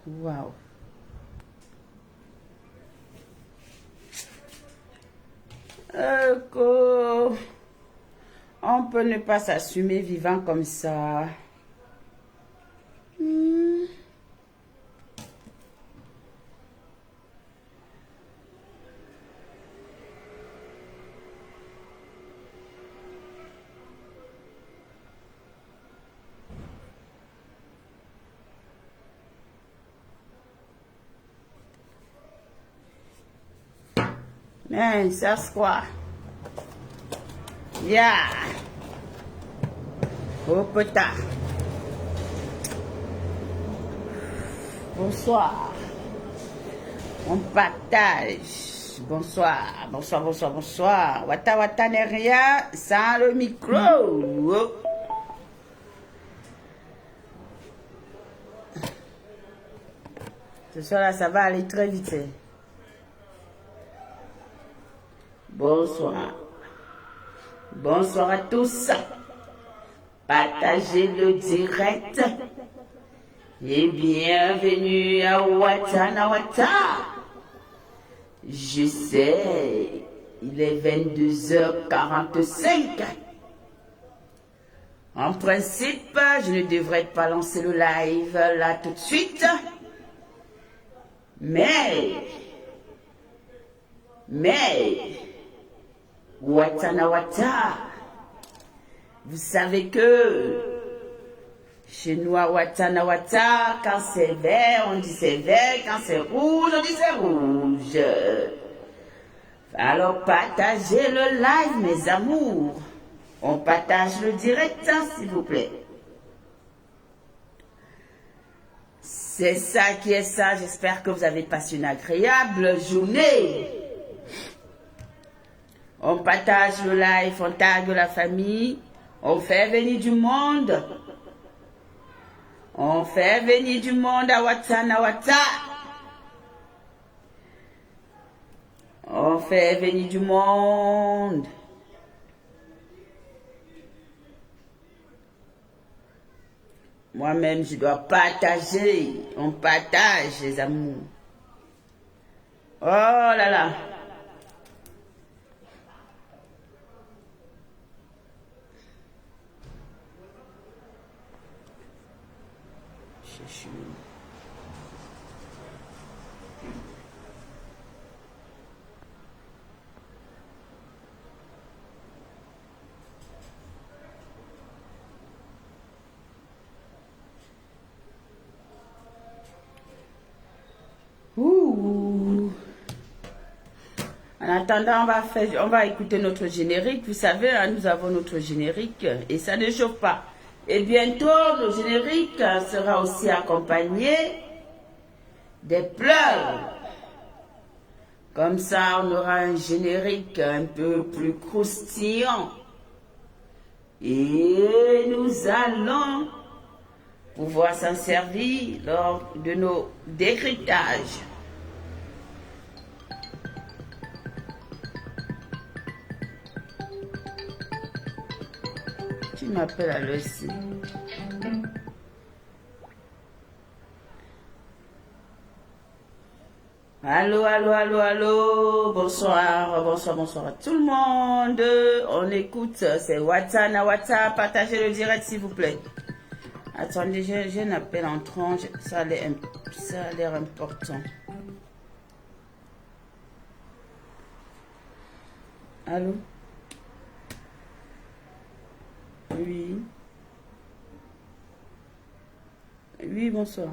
Waouh. On peut ne pas s'assumer vivant comme ça. Mais ça se quoi? Yeah. Oh putain. Bonsoir. On partage. Bonsoir, bonsoir, bonsoir, bonsoir. Wata Wata n'est rien sans le micro. Oh. Ce soir là, ça va aller très vite. Bonsoir. Bonsoir à tous. Partagez le direct. Et bienvenue à Watanawata. Je sais, il est 22h45. En principe, je ne devrais pas lancer le live là tout de suite. Mais, Watanawata, vous savez que chez nous à Watanawata, quand c'est vert, on dit c'est vert, quand c'est rouge, on dit c'est rouge. Alors partagez le live, mes amours. On partage le direct, hein, s'il vous plaît. C'est ça qui est ça. J'espère que vous avez passé une agréable journée. On partage le live, on tag la famille. On fait venir du monde. On fait venir du monde à Watanawata. On fait venir du monde. Moi-même, je dois partager. On partage, les amours. Oh là là. Ouh. En attendant, on va écouter notre générique. Vous savez, hein, nous avons notre générique et ça ne chauffe pas. Et bientôt, le générique sera aussi accompagné des pleurs. Comme ça, on aura un générique un peu plus croustillant. Et nous allons pouvoir s'en servir lors de nos décryptages. Qui m'appelle à l'heure ci? Allô, allô, allô, allô. Bonsoir, bonsoir, bonsoir à tout le monde. On écoute, c'est Watanawata. Partagez le direct, s'il vous plaît. Attendez, j'ai un appel entrant. Ça a l'air important. Allô? Oui. Oui, bonsoir.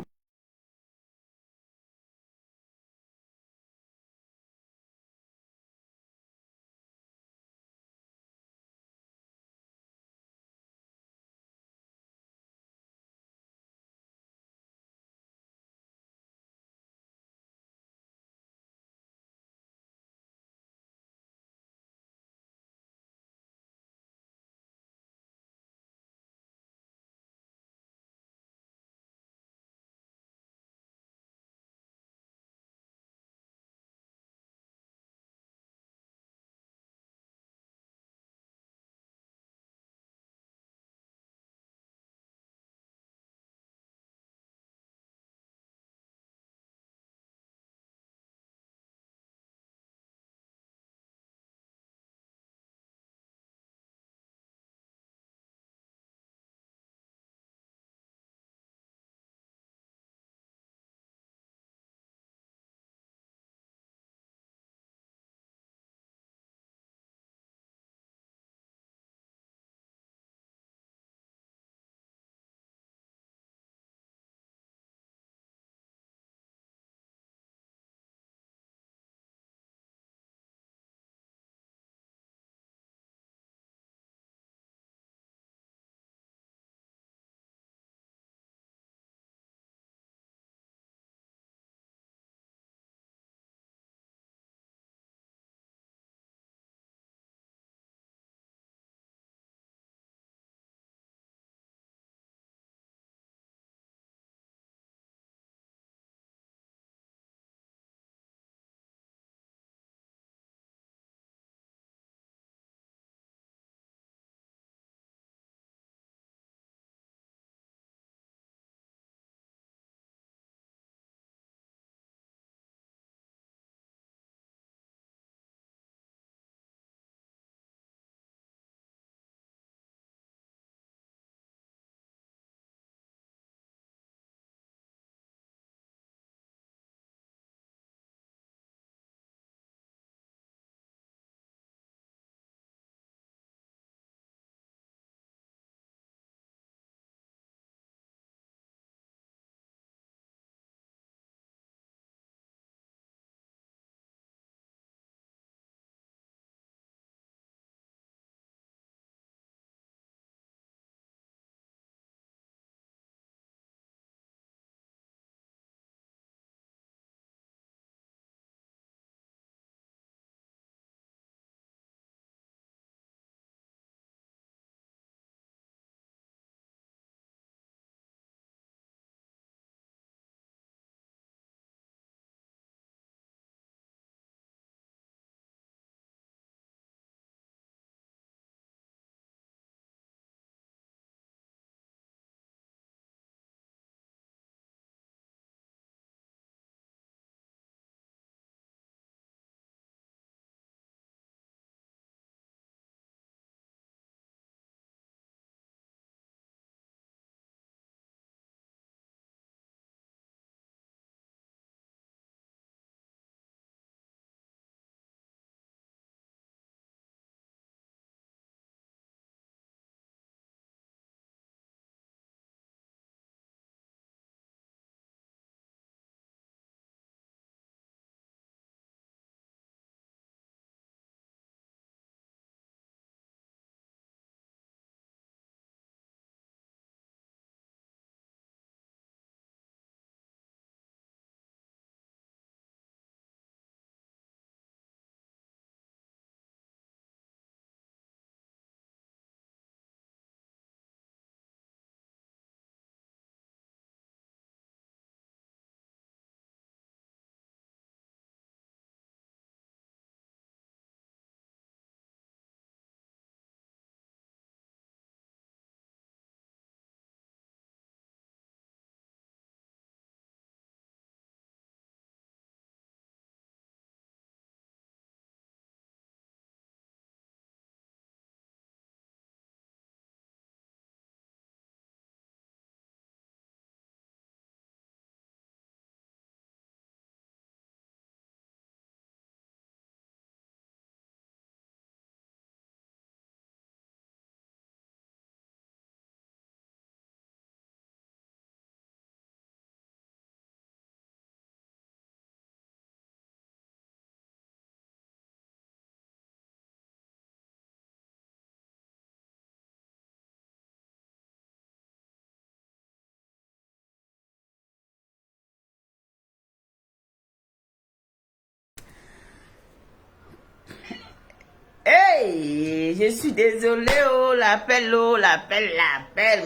je suis désolée, oh, l'appel,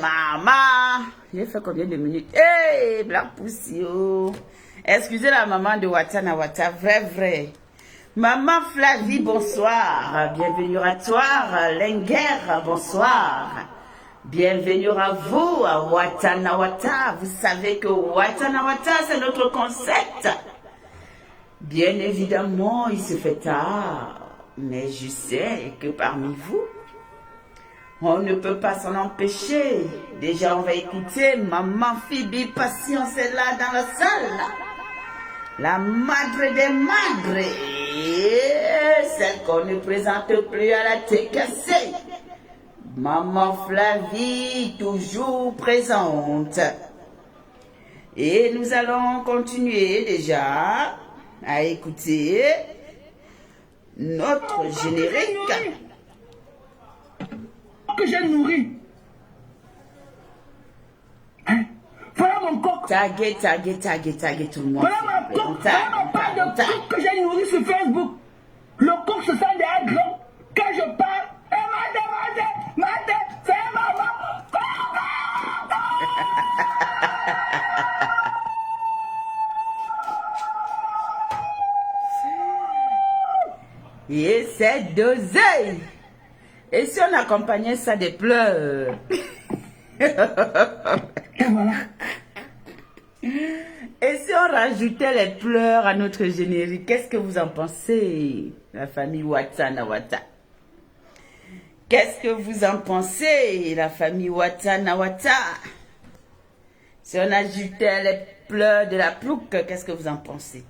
maman. J'ai fait combien de minutes? Hey, Black Pussy, oh. Excusez la maman de Watana Wata, vrai. Maman Flavie, bonsoir. Bienvenue à toi, Lenger, bonsoir. Bienvenue à vous, à Watana Wata. Vous savez que Watana Wata, c'est notre concept. Bien évidemment, il se fait tard. Mais je sais que parmi vous, on ne peut pas s'en empêcher. Déjà, on va écouter Maman Phoebe Patience est là dans la salle. La madre des madres. Celle qu'on ne présente plus à la TKC. Maman Flavie, toujours présente. Et nous allons continuer déjà à écouter notre générique. Que j'ai nourri. Hein? Voilà mon coq. Taguez tout le monde. Voilà ma coq. Voilà ma part de coq que j'ai nourri sur Facebook. Le coq se sent déjà grand. Quand je parle, mate, c'est maman. Et c'est dosé. Et si on accompagnait ça des pleurs? Et voilà. Et si on rajoutait les pleurs à notre générique, qu'est-ce que vous en pensez, la famille Watana Wata? Qu'est-ce que vous en pensez, la famille Watana Wata? Si on ajoutait les pleurs de la plouque, qu'est-ce que vous en pensez?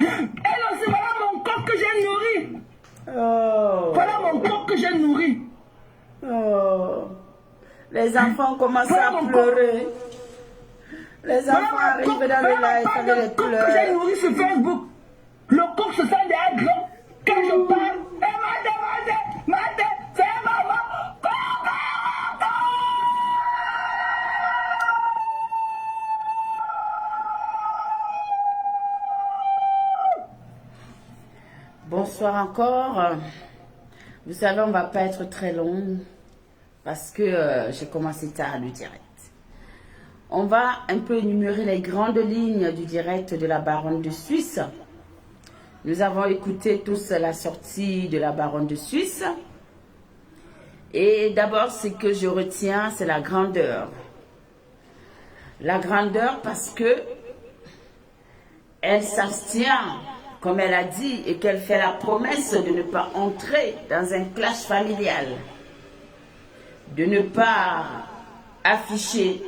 Elle aussi, voilà mon coq que j'ai nourri. Oh. Voilà mon coq que j'ai nourri. Oh. Les enfants commencent Voilà à mon pleurer. Les enfants arrivent dans le live avec les le coq que j'ai pleurs. nourri sur Facebook. Le coq se sent déjà grand. Quand je parle, mate, c'est maman. Bonsoir encore. Vous savez, on ne va pas être très long parce que j'ai commencé tard le direct. On va un peu énumérer les grandes lignes du direct de la Baronne de Suisse. Nous avons écouté tous la sortie de la Baronne de Suisse. Et d'abord, ce que je retiens, c'est la grandeur. La grandeur parce que elle s'abstient, comme elle a dit, et qu'elle fait la promesse de ne pas entrer dans un clash familial, de ne pas afficher,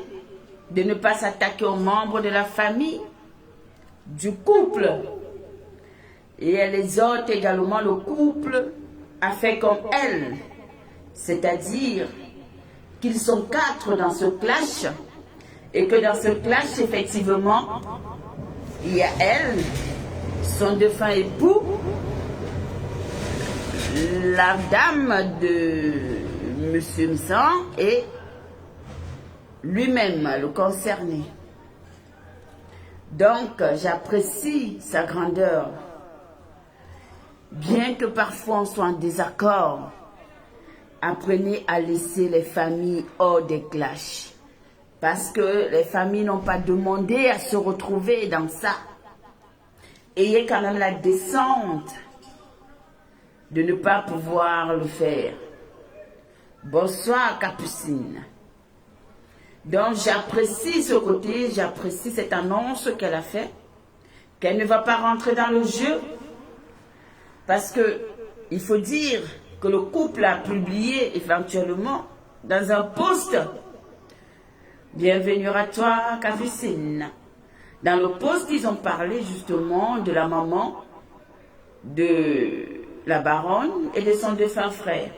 de ne pas s'attaquer aux membres de la famille, du couple. Et elle exhorte également le couple à faire comme elle, c'est-à-dire qu'ils sont 4 dans ce clash, et que dans ce clash, effectivement, il y a elle, son défunt époux, la dame de M. Msan et lui-même, le concerné. Donc, j'apprécie sa grandeur. Bien que parfois on soit en désaccord, apprenez à laisser les familles hors des clashs. Parce que les familles n'ont pas demandé à se retrouver dans ça. Ayez quand même la décence de ne pas pouvoir le faire. Bonsoir Capucine. Donc j'apprécie ce côté, j'apprécie cette annonce qu'elle a faite, qu'elle ne va pas rentrer dans le jeu, parce que il faut dire que le couple a publié éventuellement dans un post. Bienvenue à toi Capucine. Dans le post, ils ont parlé justement de la maman de la baronne et de son défunt frère.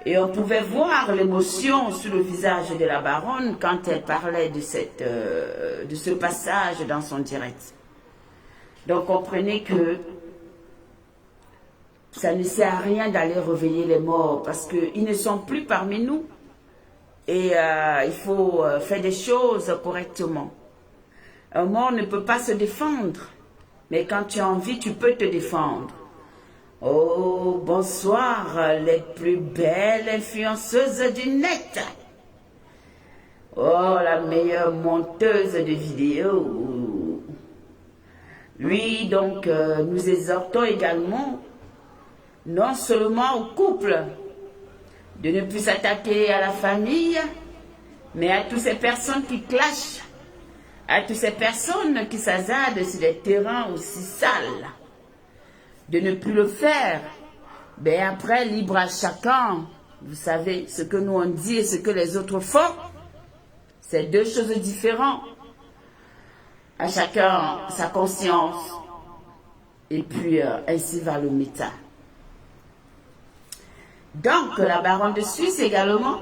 Et on pouvait voir l'émotion sur le visage de la baronne quand elle parlait de ce passage dans son direct. Donc comprenez que ça ne sert à rien d'aller réveiller les morts parce qu'ils ne sont plus parmi nous. Et il faut faire des choses correctement. Un mort ne peut pas se défendre. Mais quand tu as envie, tu peux te défendre. Oh, bonsoir, les plus belles influenceuses du net. Oh, la meilleure monteuse de vidéos. Oui, donc, nous exhortons également, non seulement au couple, de ne plus s'attaquer à la famille, mais à toutes ces personnes qui clashent, à toutes ces personnes qui s'hasardent sur des terrains aussi sales, de ne plus le faire. Mais après, libre à chacun. Vous savez, ce que nous on dit et ce que les autres font, c'est deux choses différentes. À chacun sa conscience. Et puis, ainsi va le méta. Donc, la baronne de Suisse également,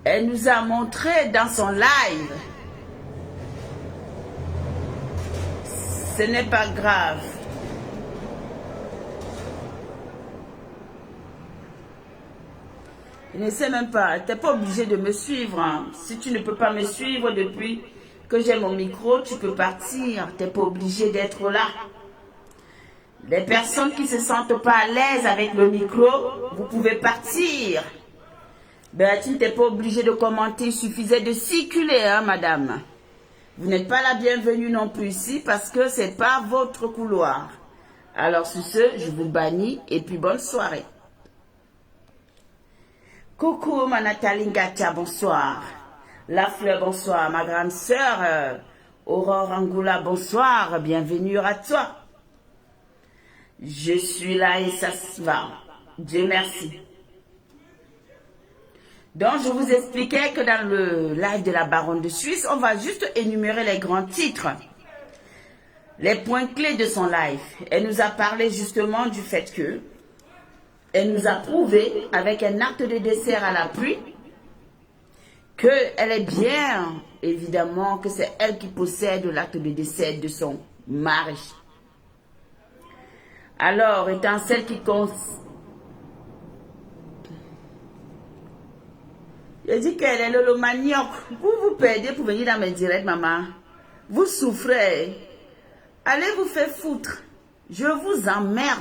elle nous a montré dans son live. Ce n'est pas grave. Je ne sais même pas, tu n'es pas obligé de me suivre. Hein. Si tu ne peux pas me suivre depuis que j'ai mon micro, tu peux partir. Tu n'es pas obligé d'être là. Les personnes qui ne se sentent pas à l'aise avec le micro, vous pouvez partir. Ben, tu n'es pas obligé de commenter, il suffisait de circuler, hein, madame. Vous n'êtes pas la bienvenue non plus ici parce que ce n'est pas votre couloir. Alors, sur ce, je vous bannis et puis bonne soirée. Coucou ma Nathalie Ngatia, bonsoir. La Fleur, bonsoir. Ma grande sœur Aurore Angoula, bonsoir. Bienvenue à toi. Je suis là et ça se va. Dieu merci. Donc je vous expliquais que dans le live de la baronne de Suisse, on va juste énumérer les grands titres. Les points clés de son live. Elle nous a parlé justement du fait que elle nous a prouvé, avec un acte de décès à l'appui, qu'elle est bien, évidemment, que c'est elle qui possède l'acte de décès de son mari. Alors, étant celle qui je dis qu'elle est le manioc. Vous vous perdez pour venir dans mes directs, maman. Vous souffrez. Allez vous faire foutre. Je vous emmerde.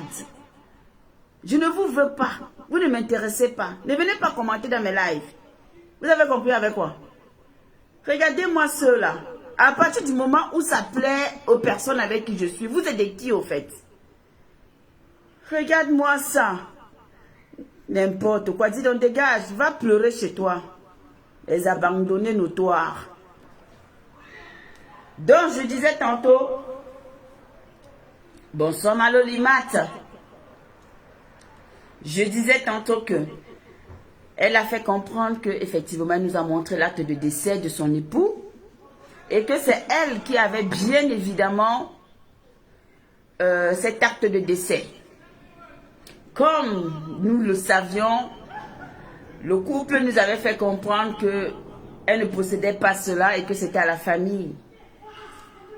Je ne vous veux pas. Vous ne m'intéressez pas. Ne venez pas commenter dans mes lives. Vous avez compris avec quoi? Regardez-moi ceux-là. À partir du moment où ça plaît aux personnes avec qui je suis, vous êtes des qui au fait? Regarde-moi ça. N'importe quoi. Dis donc, dégage. Va pleurer chez toi. Les abandonnés notoires. Donc, je disais tantôt, bonsoir Malolimat. Je disais tantôt que elle a fait comprendre que effectivement elle nous a montré l'acte de décès de son époux et que c'est elle qui avait bien évidemment cet acte de décès. Comme nous le savions, le couple nous avait fait comprendre que elle ne possédait pas cela et que c'était à la famille.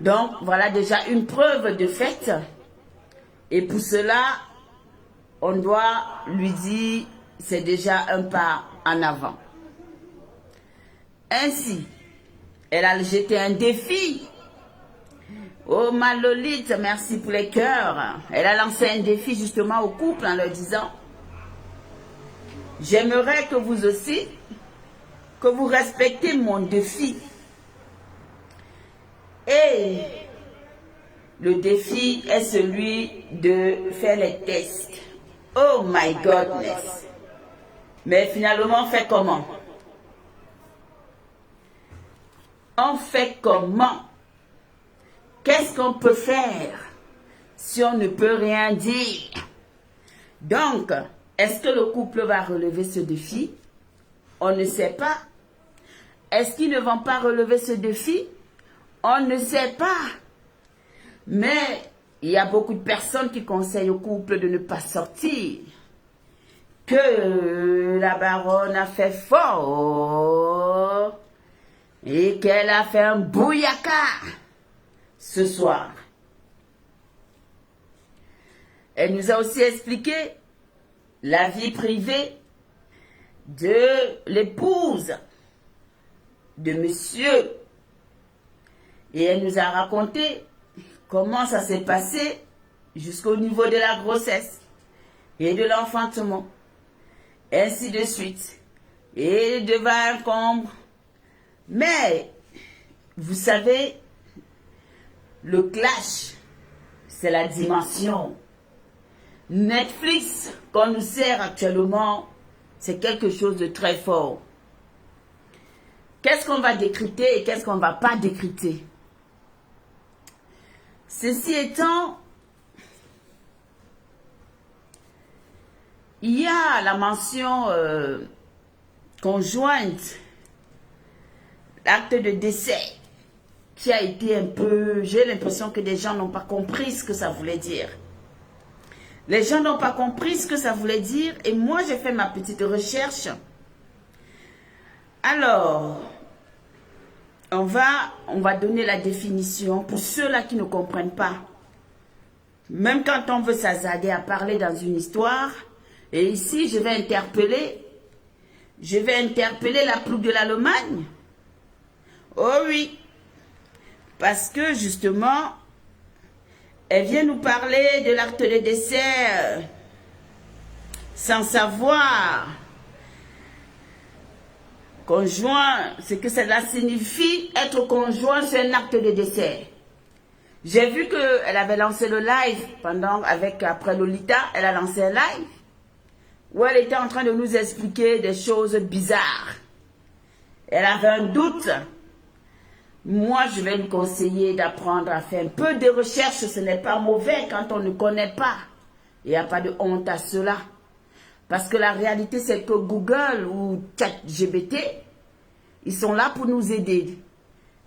Donc voilà déjà une preuve de fait. Et pour cela, on doit lui dire, c'est déjà un pas en avant. Ainsi, elle a jeté un défi. Oh Malolite, merci pour les cœurs. Elle a lancé un défi justement au couple en leur disant, j'aimerais que vous aussi, que vous respectez mon défi. Et le défi est celui de faire les tests. Oh my goodness. Mais finalement, on fait comment? On fait comment? Qu'est-ce qu'on peut faire si on ne peut rien dire? Donc, est-ce que le couple va relever ce défi? On ne sait pas. Est-ce qu'ils ne vont pas relever ce défi? On ne sait pas. Mais il y a beaucoup de personnes qui conseillent au couple de ne pas sortir. Que la baronne a fait fort et qu'elle a fait un bouillaka ce soir. Elle nous a aussi expliqué la vie privée de l'épouse de monsieur. Et elle nous a raconté comment ça s'est passé jusqu'au niveau de la grossesse et de l'enfantement, ainsi de suite, et de vaincombre. Mais, vous savez, le clash, c'est la dimension. Netflix, qu'on nous sert actuellement, c'est quelque chose de très fort. Qu'est-ce qu'on va décrypter et qu'est-ce qu'on ne va pas décrypter? Ceci étant, il y a la mention conjointe, l'acte de décès, qui a été un peu... J'ai l'impression que des gens n'ont pas compris ce que ça voulait dire. Les gens n'ont pas compris ce que ça voulait dire et moi j'ai fait ma petite recherche. Alors, on va donner la définition pour ceux-là qui ne comprennent pas. Même quand on veut s'hasarder à parler dans une histoire, et ici je vais interpeller la plouc de l'Allemagne. Oh oui, parce que justement, elle vient nous parler de l'acte de décès sans savoir conjoint, ce que cela signifie être conjoint, c'est un acte de décès. J'ai vu qu'elle avait lancé le live après Lolita, elle a lancé un live où elle était en train de nous expliquer des choses bizarres. Elle avait un doute. Moi, je vais lui conseiller d'apprendre à faire un peu de recherche. Ce n'est pas mauvais quand on ne connaît pas. Il n'y a pas de honte à cela. Parce que la réalité, c'est que Google ou ChatGPT, ils sont là pour nous aider.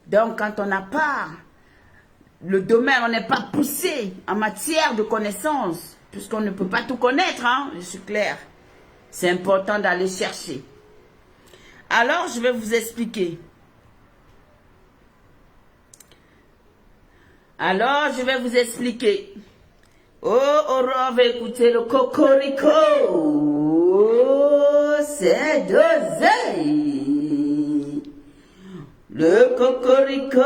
Donc, quand on n'a pas le domaine, on n'est pas poussé en matière de connaissances, puisqu'on ne peut pas tout connaître, hein, je suis claire. C'est important d'aller chercher. Alors, je vais vous expliquer. Oh, Aurore va écouter le cocorico. Oh, c'est dosé. Le cocorico,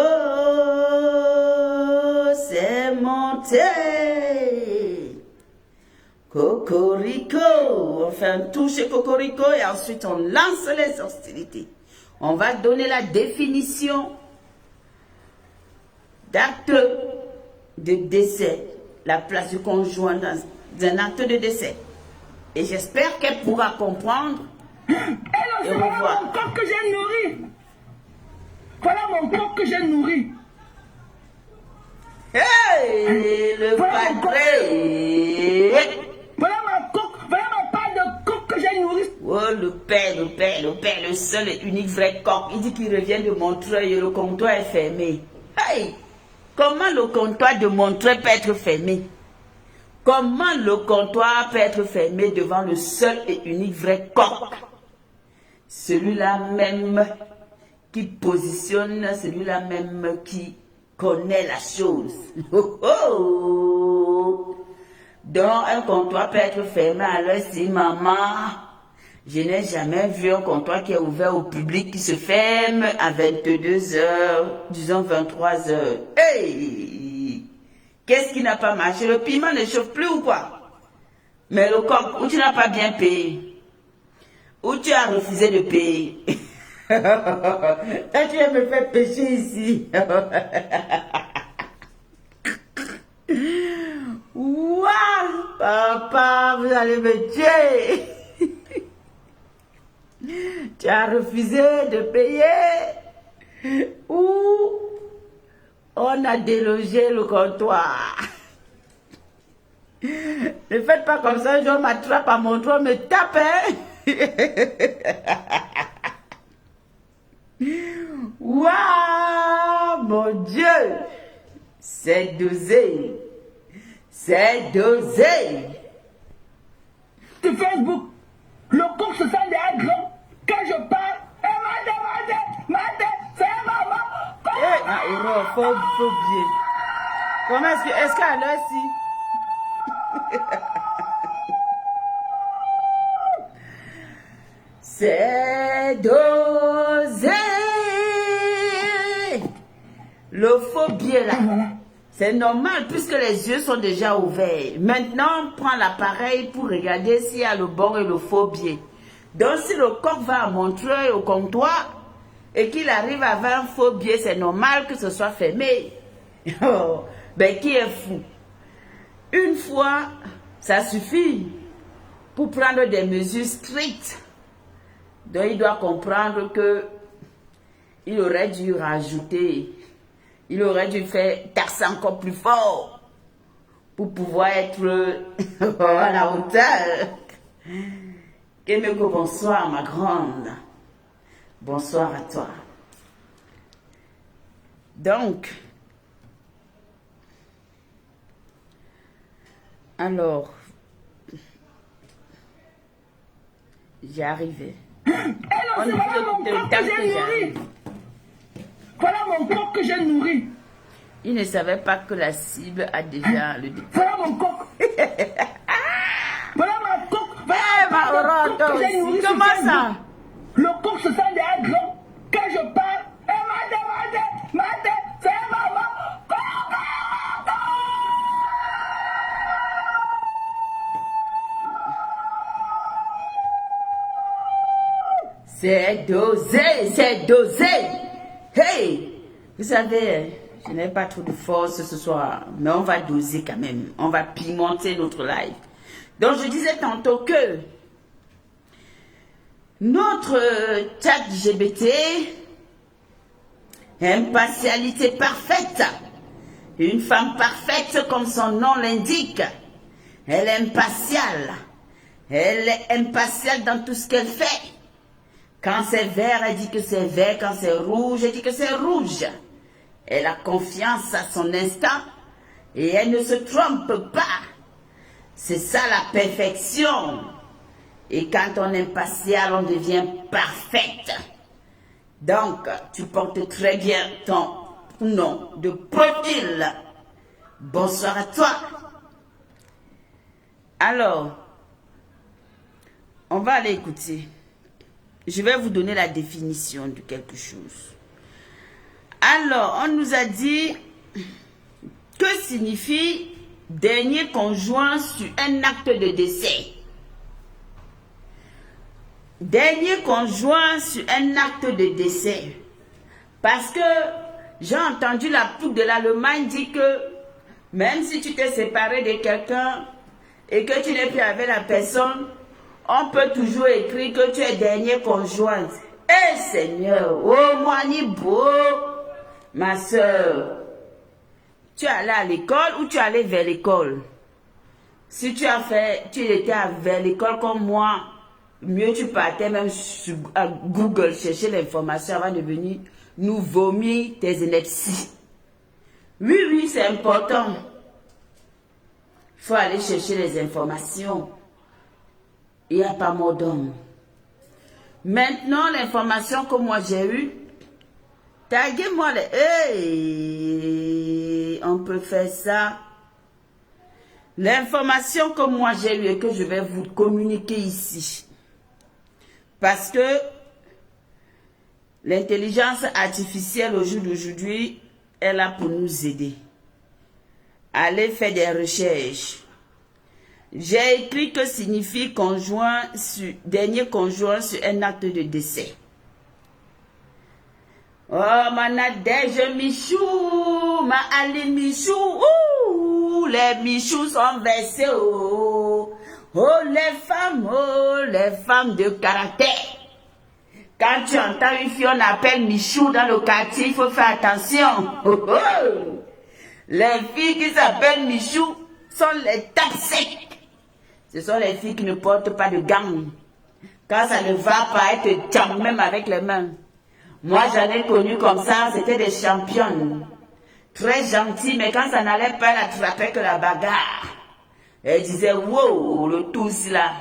c'est monté. Cocorico. On fait un toucher cocorico et ensuite on lance les hostilités. On va donner la définition d'acte de décès, la place du conjoint dans un acte de décès. Et j'espère qu'elle pourra comprendre. Et voilà mon corps que j'ai nourri. Voilà mon corps que j'ai nourri. Hey, le padré. Voilà ma part de coq que j'ai nourri. Oh, le père, le seul et unique vrai coq. Il dit qu'il revient de Montreuil et le comptoir est fermé. Hey! Comment le comptoir de Montreuil peut être fermé? Comment le comptoir peut être fermé devant le seul et unique vrai coq? Celui-là même qui positionne, celui-là même qui connaît la chose. Oh, oh. Donc un comptoir peut être fermé à l'heure si maman... Je n'ai jamais vu un comptoir qui est ouvert au public qui se ferme à 22 h, disons 23 h. Hey! Qu'est-ce qui n'a pas marché? Le piment ne chauffe plus ou quoi? Mais le coq, ou tu n'as pas bien payé? Ou tu as refusé de payer? Et tu viens me faire pécher ici. Waouh! Papa, vous allez me tuer! Tu as refusé de payer ou on a délogé le comptoir. Ne faites pas comme ça, je m'attrape à mon toit, me tape. Waouh, mon Dieu, c'est dosé. C'est dosé. Sur Facebook, le coq se sent des grands. Quand je parle, mate, c'est maman. Ah, faut bien. Comment est-ce qu'à l'heure ci? C'est dosé. Le faux bien là. C'est normal puisque les yeux sont déjà ouverts. Maintenant, on prend l'appareil pour regarder s'il y a le bon et le faux biais. Donc, si le coq va montrer au comptoir et qu'il arrive avec un faux biais, c'est normal que ce soit fermé. Oh, ben, qui est fou? Une fois, ça suffit pour prendre des mesures strictes. Donc, il doit comprendre que il aurait dû rajouter, il aurait dû faire taxer encore plus fort pour pouvoir être à la hauteur. Kemeko, bonsoir ma grande. Bonsoir à toi. Donc, alors, j'y arrivais. Alors, voilà mon corps que j'ai nourri. Voilà mon corps que j'ai nourri. Il ne savait pas que la cible a déjà le début. Voilà mon coq. Voilà ma coque. Voilà ma coque que j'ai nourri. Comment ça? Le coq se sent déjà grand. Quand je parle, mate, c'est maman. C'est dosé, c'est dosé. Hey, vous savez, je n'ai pas trop de force ce soir, mais on va doser quand même. On va pimenter notre live. Donc, je disais tantôt que notre chat GBT, impartialité parfaite, une femme parfaite comme son nom l'indique. Elle est impartiale. Elle est impartiale dans tout ce qu'elle fait. Quand c'est vert, elle dit que c'est vert. Quand c'est rouge, elle dit que c'est rouge. Elle a confiance à son instinct et elle ne se trompe pas. C'est ça la perfection. Et quand on est impartial, on devient parfaite. Donc, tu portes très bien ton nom de profil. Bonsoir à toi. Alors, on va aller écouter. Je vais vous donner la définition de quelque chose. Alors, on nous a dit que signifie dernier conjoint sur un acte de décès. Dernier conjoint sur un acte de décès. Parce que j'ai entendu la poutre de l'Allemagne dire que même si tu t'es séparé de quelqu'un et que tu n'es plus avec la personne, on peut toujours écrire que tu es dernier conjoint. Eh Seigneur, oh moi ni beau, ma soeur, tu es allé à l'école ou tu es allé vers l'école? Si tu étais vers l'école comme moi, mieux tu partais même sur Google chercher l'information avant de venir nous vomir tes inepties. Oui, c'est important. Il faut aller chercher les informations. Il n'y a pas mot d'homme. Maintenant, l'information que moi j'ai eue, taguez-moi les... Hey, on peut faire ça. L'information que moi j'ai eue et que je vais vous communiquer ici. Parce que l'intelligence artificielle au jour d'aujourd'hui est là pour nous aider. Allez faire des recherches. J'ai écrit que signifie dernier conjoint sur un acte de décès. Oh, ma Nadège Michou, ma Ali Michou, ouh, les Michous sont versés, oh, les femmes de caractère. Quand tu entends une fille, on appelle Michou dans le quartier, il faut faire attention. Oh, oh. Les filles qui s'appellent Michou sont les tapes secs. Ce sont les filles qui ne portent pas de gants. Quand ça ne va pas, elles te tiennent même avec les mains. Moi, j'en ai connu comme ça, c'était des championnes. Très gentilles, mais quand ça n'allait pas, elles attrapaient que la bagarre. Elle disait, wow, le tous là,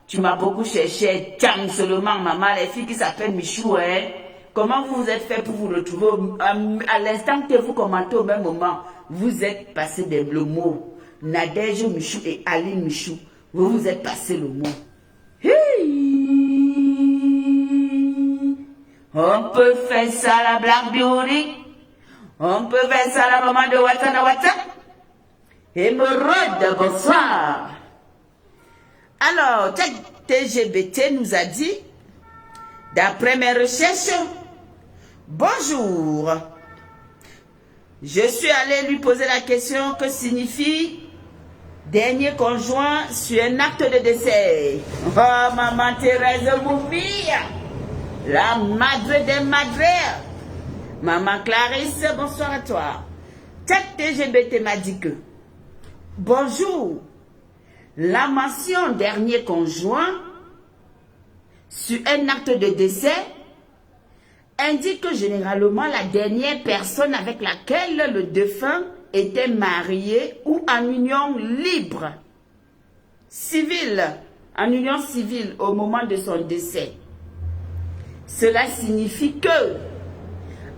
tu m'as beaucoup cherché, tiens seulement, maman, les filles qui s'appellent Michou, hein. Comment vous vous êtes fait pour vous retrouver à l'instant que vous commentez au même moment, vous êtes passé le mot. Nadège Michou et Ali Michou. Vous vous êtes passé le mot. Hey! On peut faire ça la blague bionique. On peut faire ça à la maman de WhatsApp. Hémorroïde, bonsoir. Alors, TGBT nous a dit, d'après mes recherches, bonjour. Je suis allé lui poser la question que signifie dernier conjoint sur un acte de décès. Oh, maman Thérèse Moufille, la madre des madres. Maman Clarisse, bonsoir à toi. TGBT m'a dit que, bonjour, la mention dernier conjoint sur un acte de décès indique que généralement la dernière personne avec laquelle le défunt était marié ou en union libre, civile, en union civile au moment de son décès. Cela signifie que,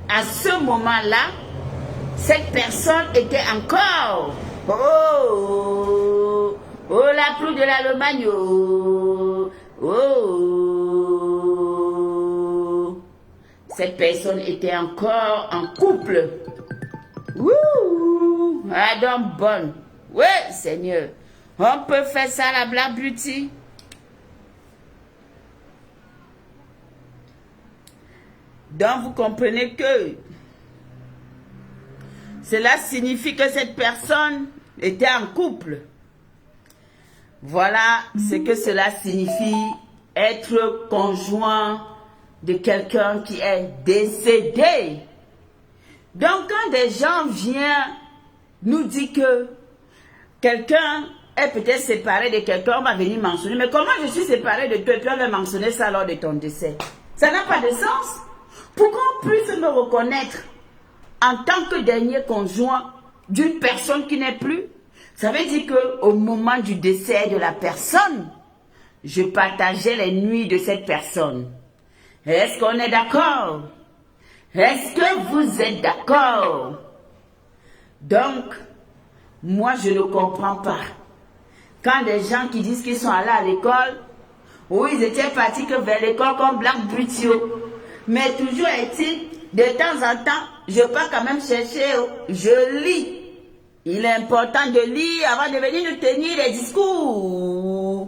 à ce moment-là, cette personne était encore, la pluie de l'Allemagne, cette personne était encore en couple. Wouh! Ah, donc bonne. Oui, Seigneur. On peut faire ça la Black Beauty. Donc vous comprenez que cela signifie que cette personne était en couple. Voilà ce que cela signifie être conjoint de quelqu'un qui est décédé. Donc quand des gens viennent nous dire que quelqu'un est peut-être séparé de quelqu'un, on va venir mentionner, mais comment je suis séparé de toi et puis on va mentionner ça lors de ton décès? Ça n'a pas de sens. Pour qu'on puisse me reconnaître en tant que dernier conjoint d'une personne qui n'est plus, ça veut dire qu'au moment du décès de la personne, je partageais les nuits de cette personne. Est-ce qu'on est d'accord? Est-ce que vous êtes d'accord? Donc, moi je ne comprends pas. Quand des gens qui disent qu'ils sont allés à l'école, ou ils étaient partis que vers l'école comme Black Beauty, mais toujours est-il, de temps en temps, je peux quand même chercher, je lis. Il est important de lire avant de venir nous tenir des discours.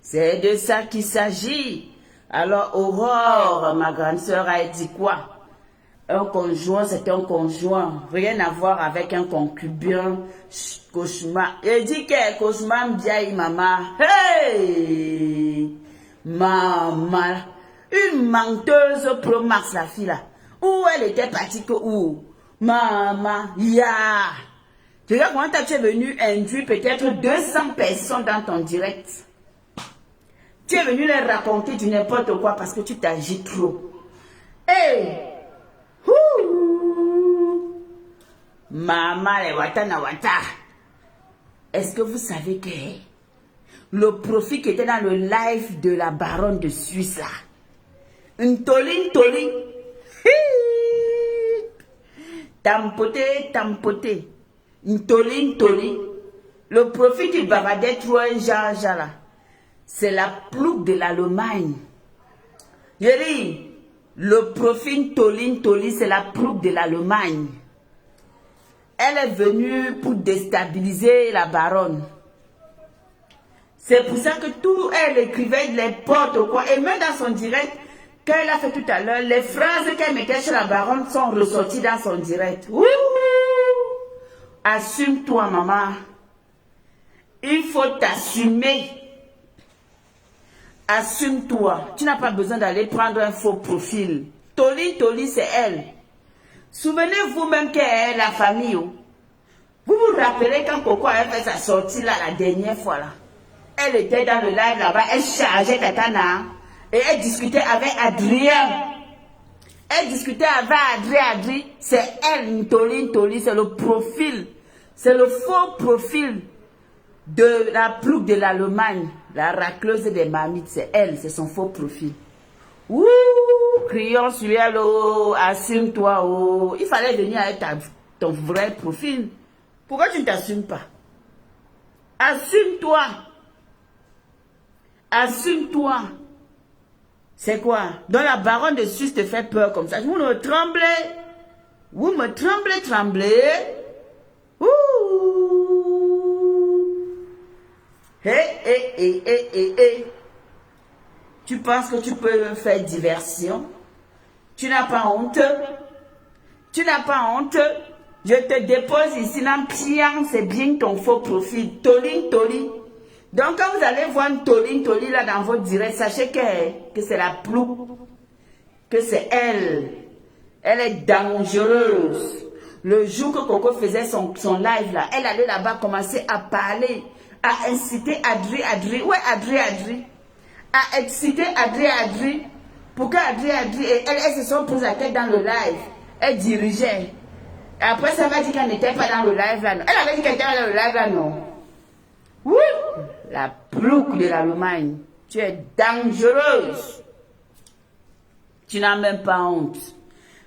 C'est de ça qu'il s'agit. Alors, Aurore, ma grande sœur, a dit quoi? Un conjoint, c'est un conjoint. Rien à voir avec un concubin, cauchemar. Il dit que cauchemar bien maman. Hey! Maman. Une menteuse pro max, la fille là. Où elle était partie que où? Maman, Tu vois comment tu es venu induire peut-être 200 personnes dans ton direct. Tu es venu leur raconter du n'importe quoi parce que tu t'agis trop. Hey! Maman, les watana wata. Est-ce que vous savez que le profit qui était dans le live de la baronne de Suisse là, une toli, tampoté, une toli, le profit qui bavardait trop un genre là, c'est la plouc de l'Allemagne. Je dis, le profil toli, c'est la plouc de l'Allemagne. Elle est venue pour déstabiliser la baronne. C'est pour ça que tout, elle écrivait n'importe quoi. Et même dans son direct, qu'elle a fait tout à l'heure, les phrases qu'elle mettait chez la baronne sont ressorties dans son direct. Ouh! Assume-toi, maman. Il faut t'assumer. Assume-toi. Tu n'as pas besoin d'aller prendre un faux profil. Toli, c'est elle. Souvenez-vous même qu'elle est la famille. Vous vous rappelez quand Coco avait fait sa sortie là la dernière fois là. Elle était dans le live là-bas, elle chargeait Katana. Et elle discutait avec Adrien. Adrien. C'est elle, Toli, c'est le profil. C'est le faux profil de la plouc de l'Allemagne. La racleuse des mamites, c'est elle, c'est son faux profil. Ouh, crions sur elle, oh, assume-toi, oh. Il fallait venir avec ton vrai profil. Pourquoi tu ne t'assumes pas? Assume-toi. Assume-toi. C'est quoi? Donc la baronne de Suisse te fait peur comme ça. Vous ne tremblez. Vous me tremblez. Ouh. Hé. Tu penses que tu peux faire diversion? Tu n'as pas honte? Tu n'as pas honte? Je te dépose ici dans Pian, c'est bien ton faux profil. Toli. Donc quand vous allez voir Toli là dans votre direct, sachez que c'est la plouc, que c'est elle. Elle est dangereuse. Le jour que Coco faisait son live là, elle allait là-bas commencer à parler, à inciter Adri. Ouais, Adri. À exciter Adri. Pour que Adri et elle se sont prises la tête dans le live. Elle dirigeait. Et après, ça va dire qu'elle n'était pas dans le live là. Non. Elle avait dit qu'elle était dans le live là, non. Oui. La plouc de l'Allemagne. Tu es dangereuse. Tu n'as même pas honte.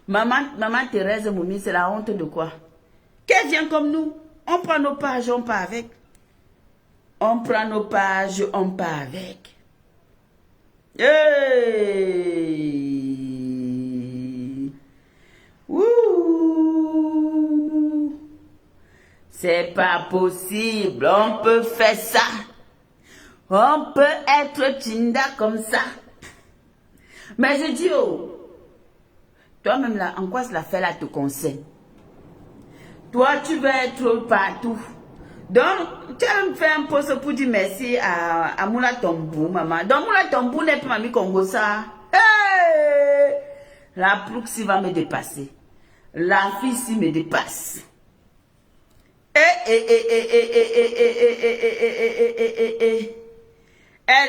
Maman Thérèse Moumi, c'est la honte de quoi? Qu'elle vient comme nous. On prend nos pages, on part avec. On prend nos pages, on part avec. Hey! Ouh! C'est pas possible. On peut faire ça. On peut être Tinda comme ça. Mais je dis, oh, toi-même là, en quoi cela fait là te concerne? Toi, tu veux être partout. Donc, tu vas me faire un poste pour dire merci à Moula Tombou, maman. Donc, Moula Tombou n'est pas mamie Congo ça. Hey! La plouxi va me dépasser. La fille si me dépasse. Elle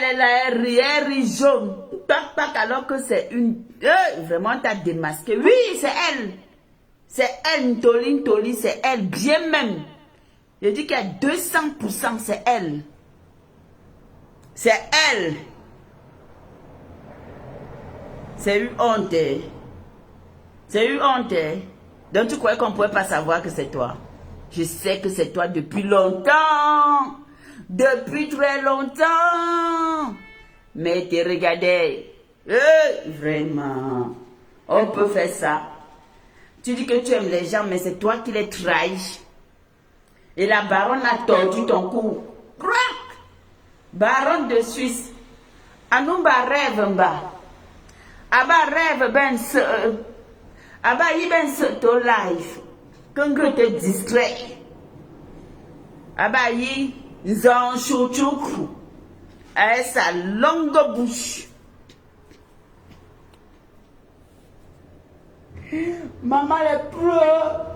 est là, elle rit jaune. Tac, alors que c'est une... vraiment, t'as démasqué. Oui, c'est elle. C'est elle, Toli, c'est elle, bien même. Je dis qu'à 200%, c'est elle. C'est elle. C'est une honte. C'est une honte. Donc tu croyais qu'on ne pouvait pas savoir que c'est toi. Je sais que c'est toi depuis longtemps. Depuis très longtemps. Mais tu regardais. Vraiment. On peut faire ça. Tu dis que tu aimes les gens, mais c'est toi qui les trahis. Et la baronne a tordu ton cou. Crac! Baronne de Suisse. Anumba rêve mba. Aba rêve ben se. Aba yi ben se to life. Quand te distrait. Aba yi zan chouchoukou. Avec sa longue bouche. Maman les pleure.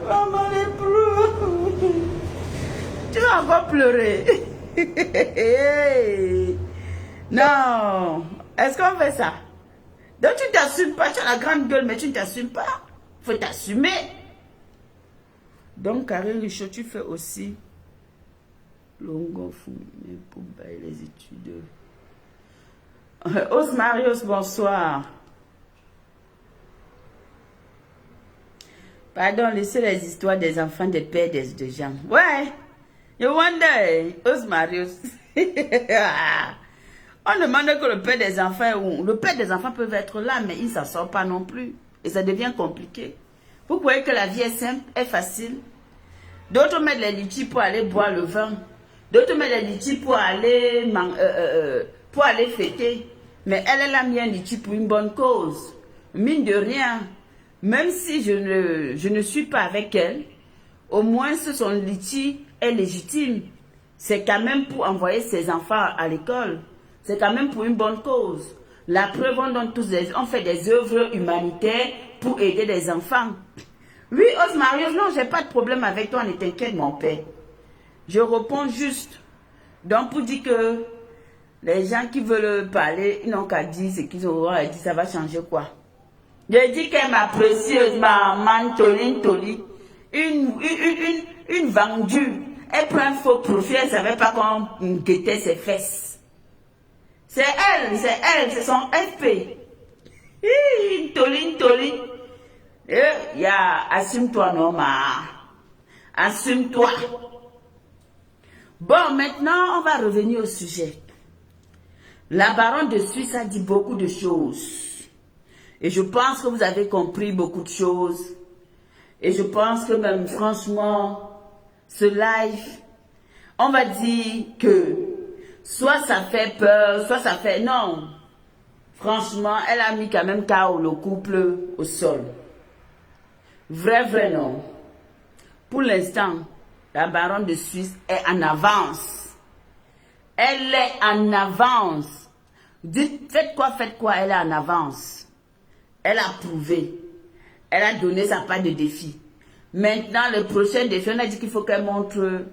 Maman les pleure. Tu vas encore pleurer. Non. Est-ce qu'on fait ça? Donc tu ne t'assumes pas. Tu as la grande gueule, mais tu ne t'assumes pas. Il faut t'assumer. Donc, Karine Richaud, tu fais aussi Longo fou, pour les études. Os Marios, bonsoir. Pardon, laissez les histoires des enfants des pères des gens. Ouais. You wonder, Os Marios. On demande que le père des enfants, le père des enfants peut être là, mais il ne s'en sort pas non plus. Et ça devient compliqué. Vous croyez que la vie est simple, est facile? D'autres mettent les litchis pour aller boire le vin. D'autres mettent les litchis pour aller fêter. Mais elle a mis un litchi pour une bonne cause. Mine de rien, même si je ne suis pas avec elle, au moins son litchi est légitime. C'est quand même pour envoyer ses enfants à l'école. C'est quand même pour une bonne cause. La preuve, on fait des œuvres humanitaires pour aider des enfants. Oui, Osmarius, non, j'ai pas de problème avec toi, ne t'inquiète, mon père. Je réponds juste. Donc, pour dire que les gens qui veulent parler, ils n'ont qu'à dire ce qu'ils auront à dire, ça va changer quoi? Je dis qu'elle ma précieuse maman Toli, une vendue. Elle prend un faux profil, elle ne savait pas comment guetter ses fesses. C'est elle, c'est son FP. Toli. Assume-toi, non, assume-toi. Bon, maintenant, on va revenir au sujet. La baronne de Suisse a dit beaucoup de choses. Et je pense que vous avez compris beaucoup de choses. Et je pense que même franchement, ce live, on va dire que soit ça fait peur, soit ça fait... Non. Franchement, elle a mis quand même KO le couple au sol. Vrai non. Pour l'instant, la baronne de Suisse est en avance. Elle est en avance. Dites, faites quoi, elle est en avance. Elle a prouvé. Elle a donné sa part de défi. Maintenant, le prochain défi, on a dit qu'il faut qu'elle montre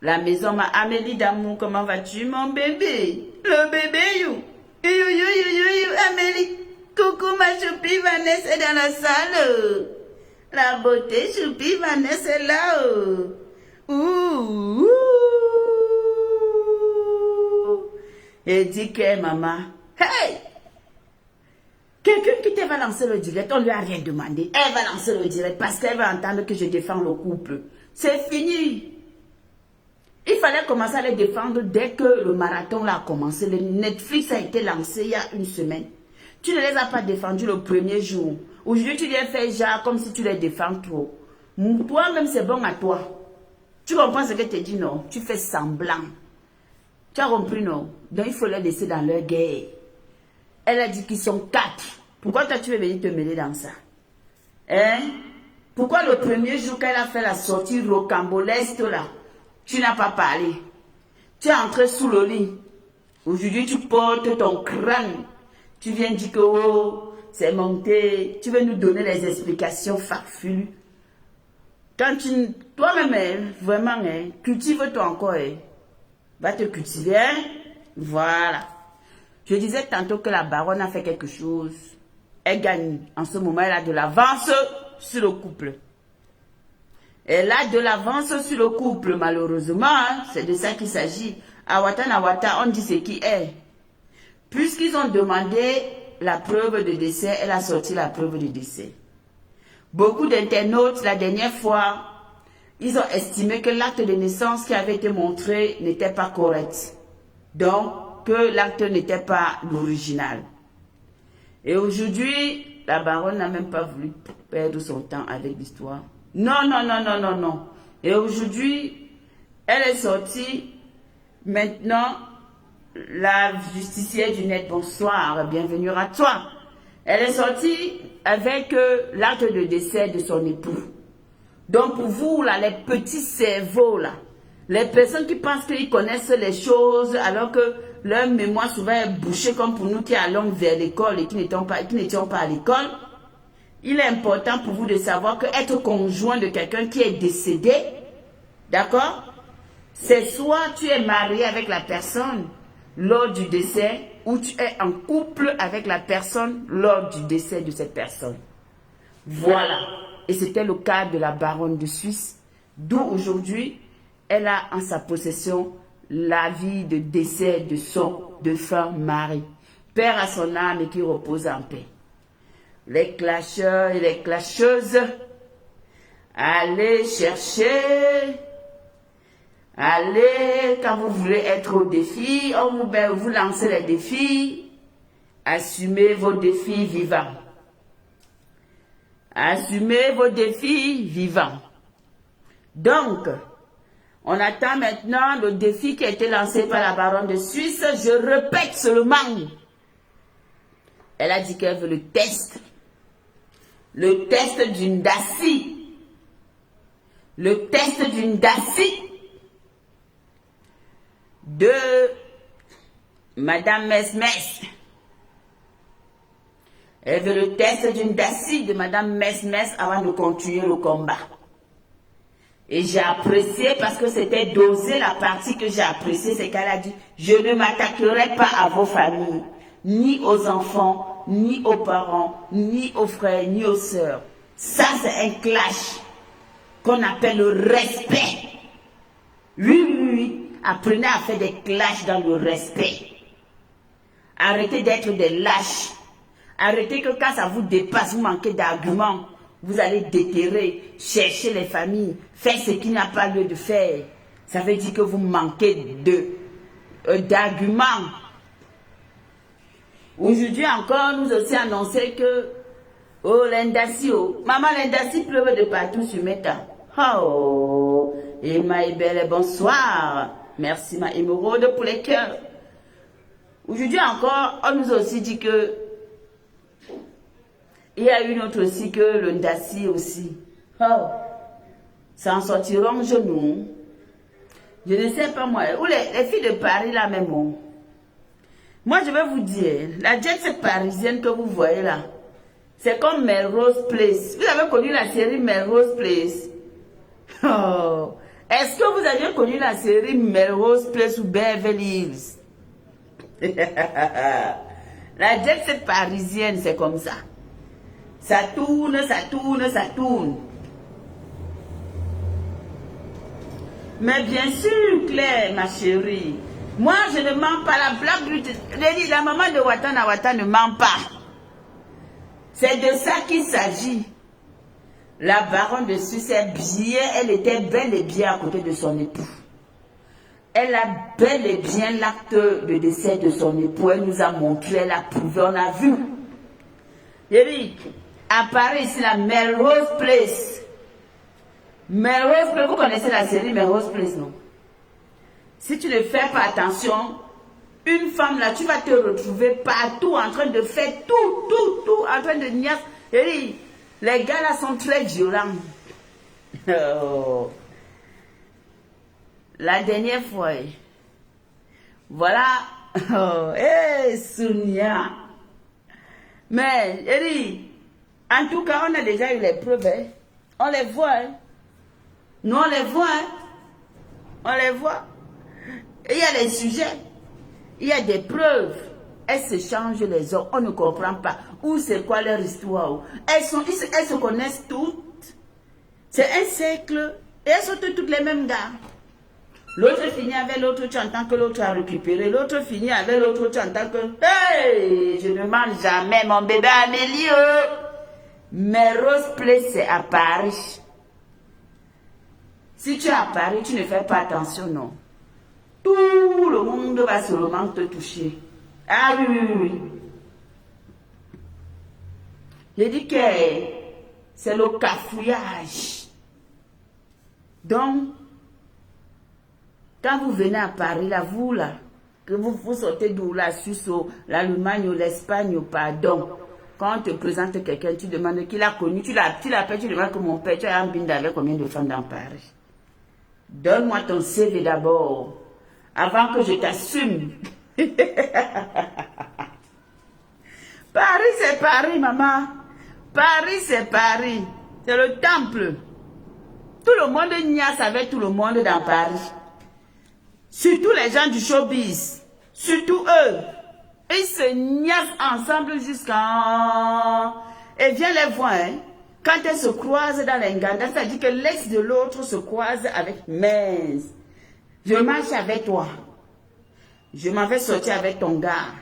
la maison. Amélie d'amour, comment vas-tu, mon bébé? Le bébé, you. Amélie. Coucou, ma choupie, Vanessa est dans la salle. La beauté, choupie, Vanessa est là. Ouh. Et dit que maman, hey! Quelqu'un qui te va lancer le direct, on ne lui a rien demandé. Elle va lancer le direct parce qu'elle va entendre que je défends le couple. C'est fini. Il fallait commencer à les défendre dès que le marathon a commencé. Le Netflix a été lancé il y a une semaine. Tu ne les as pas défendus le premier jour. Aujourd'hui, tu les fais genre comme si tu les défends trop. Toi-même, c'est bon à toi. Tu comprends ce que je te dis, non? Tu fais semblant. Tu as compris, non? Donc, il faut les laisser dans leur guerre. Elle a dit qu'ils sont 4. Pourquoi toi, tu veux venir te mêler dans ça? Hein? Pourquoi le premier jour qu'elle a fait la sortie rocambolesque là, tu n'as pas parlé? Tu es entré sous le lit. Aujourd'hui, tu portes ton crâne. Tu viens dire que oh, c'est monté. Tu veux nous donner les explications farfelues. Quand tu... Toi-même, vraiment, cultive-toi encore. Va te cultiver. Voilà. Je disais tantôt que la baronne a fait quelque chose. Elle gagne. En ce moment, elle a de l'avance sur le couple. Elle a de l'avance sur le couple, malheureusement. Hein, c'est de ça qu'il s'agit. À Ouattara, on dit ce qui est. Puisqu'ils ont demandé la preuve de décès, elle a sorti la preuve de décès. Beaucoup d'internautes, la dernière fois, ils ont estimé que l'acte de naissance qui avait été montré n'était pas correct. Donc, que l'acte n'était pas l'original. Et aujourd'hui, la baronne n'a même pas voulu perdre son temps avec l'histoire. Non. Et aujourd'hui, elle est sortie. Maintenant, la justicière du net, bonsoir, bienvenue à toi. Elle est sortie avec l'acte de décès de son époux. Donc pour vous, là, les petits cerveaux, là, les personnes qui pensent qu'ils connaissent les choses alors que leur mémoire souvent est bouchée comme pour nous qui allons vers l'école et qui n'étions pas à l'école, il est important pour vous de savoir que être conjoint de quelqu'un qui est décédé, d'accord, c'est soit tu es marié avec la personne lors du décès ou tu es en couple avec la personne lors du décès de cette personne. Voilà. Et c'était le cas de la baronne de Suisse, d'où aujourd'hui, elle a en sa possession l'avis de décès de son défunt mari. Père à son âme et qui repose en paix. Les clasheurs et les clasheuses, allez chercher, allez, quand vous voulez être au défi, on vous lancez les défis, assumez vos défis vivants. Assumez vos défis vivants. Donc, on attend maintenant le défi qui a été lancé par la baronne de Suisse. Je répète seulement. Elle a dit qu'elle veut le test. Le test d'une DACI. Le test d'une DACI de Madame Mesmes. Elle veut le test d'une DACI de Madame Mesmes avant de continuer le combat. Et j'ai apprécié parce que c'était dosé la partie que j'ai appréciée, c'est qu'elle a dit « Je ne m'attaquerai pas à vos familles, ni aux enfants, ni aux parents, ni aux frères, ni aux sœurs. » Ça, c'est un clash qu'on appelle le respect. Oui. Apprenez à faire des clashs dans le respect. Arrêtez d'être des lâches. Arrêtez que quand ça vous dépasse, vous manquez d'arguments. Vous allez déterrer, chercher les familles, faire ce qui n'a pas lieu de faire. Ça veut dire que vous manquez d'arguments. Aujourd'hui encore, nous aussi annoncé que Oh, l'indassi, oh. Maman, l'indassi pleuve de partout sur mes tas. Oh, Emma est belle, bonsoir. Merci, ma émeraude, pour les cœurs. Aujourd'hui encore, on nous a aussi dit que il y a une autre aussi que le ndassi aussi. Oh, ça en sortira en genou. Je ne sais pas moi. Ou les filles de Paris là même. Moi je vais vous dire, la jet parisienne que vous voyez là, c'est comme Melrose Place. Vous avez connu la série Melrose Place? Oh. Est-ce que vous avez connu la série Melrose Place ou Beverly Hills? La jet parisienne, c'est comme ça. Ça tourne, ça tourne, ça tourne. Mais bien sûr, Claire, ma chérie, moi je ne mens pas. La blague, la maman de Ouattara Ouattara ne ment pas. C'est de ça qu'il s'agit. La baronne de Suisse est bien, elle était bel et bien à côté de son époux. Elle a bel et bien l'acte de décès de son époux. Elle nous a montré, elle a prouvé, on a vu. Eric, à Paris, c'est la Melrose Place. Melrose Place, vous connaissez la série Melrose Place, non? Si tu ne fais pas attention, une femme là, tu vas te retrouver partout en train de faire tout, en train de niasse. Eric, les gars là sont très violents. Oh. La dernière fois, voilà, oh, hey, Sonia. Mais, Eri, en tout cas, on a déjà eu les preuves, hein. On les voit, hein. Nous, on les voit, hein. On les voit. Et il y a des sujets, il y a des preuves. Elles se changent les autres, on ne comprend pas. Où c'est quoi leur histoire? Elles se connaissent toutes. C'est un cercle, et elles sont toutes les mêmes gars. L'autre finit avec l'autre, tu entends que l'autre a récupéré. L'autre finit avec l'autre, tu entends que... Hey, je ne mange jamais mon bébé Amélie. Mais Rose Place, c'est à Paris. Si tu es à Paris, tu ne fais pas attention, non. Tout le monde va seulement te toucher. Ah oui, oui, oui. J'ai dit que c'est le cafouillage. Donc, quand vous venez à Paris, là, vous, là, que vous sortez d'où, la Suisse, l'Allemagne, ou l'Espagne, pardon, quand on te présente quelqu'un, tu demandes qui l'a connu, tu l'appelles, tu demandes que mon père, tu as un bin avec combien de femmes dans Paris? Donne-moi ton CV d'abord, avant que je t'assume. Paris, c'est Paris, maman. Paris, c'est Paris. C'est le temple. Tout le monde niasse avec tout le monde dans Paris. Surtout les gens du showbiz. Surtout eux. Ils se niassent ensemble jusqu'à... Et viens les voir, hein. Quand elles se croisent dans l'Enganda, ça dit que l'ex de l'autre se croise avec mince. Je marche avec toi. Je m'en vais sortir avec ton gars.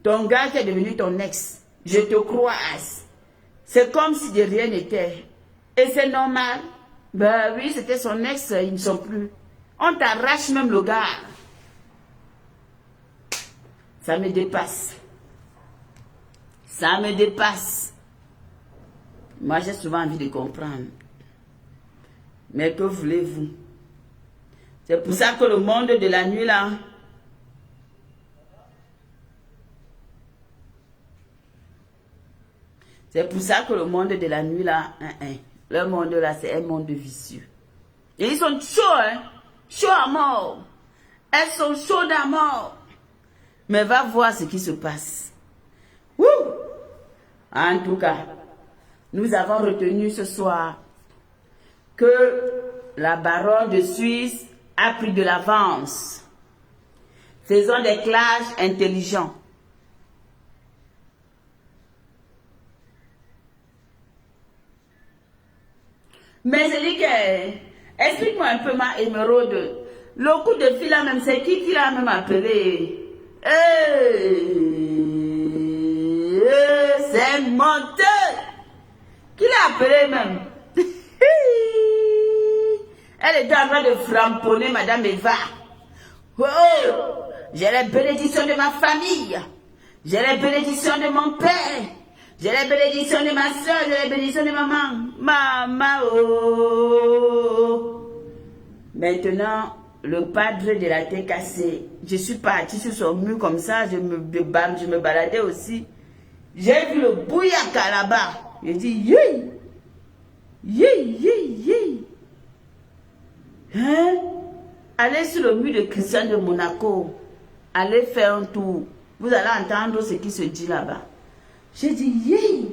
Ton gars qui est devenu ton ex. Je te croise. C'est comme si de rien n'était. Et c'est normal. Ben oui, c'était son ex, ils ne sont plus. On t'arrache même le gars. Ça me dépasse. Ça me dépasse. Moi, j'ai souvent envie de comprendre. Mais que voulez-vous? C'est pour ça que le monde de la nuit, là, c'est pour ça que le monde de la nuit, là, le monde, là, c'est un monde vicieux. Et ils sont chauds, hein? Chauds à mort. Elles sont chaudes à mort. Mais va voir ce qui se passe. Wouh! En tout cas, nous avons retenu ce soir que la baronne de Suisse a pris de l'avance. Faisons des clashs intelligents. Mais je dis que, explique-moi un peu ma émeraude. Le coup de fil là même, c'est qui l'a même appelé? C'est menteur. Qui l'a appelé même? Elle était en train de framponner Madame Eva. Oh, j'ai les bénédictions de ma famille. J'ai les bénédictions de mon père. J'ai les bénédictions de ma soeur, j'ai les bénédictions de maman. Maman, oh. Maintenant, le padre de la tête cassée. Je suis partie sur son mur comme ça, je me baladais aussi. J'ai vu le bouillaka là-bas. J'ai dit, yé, yé, yé, yé. Hein? Allez sur le mur de Christian de Monaco. Allez faire un tour. Vous allez entendre ce qui se dit là-bas. J'ai dit, yé,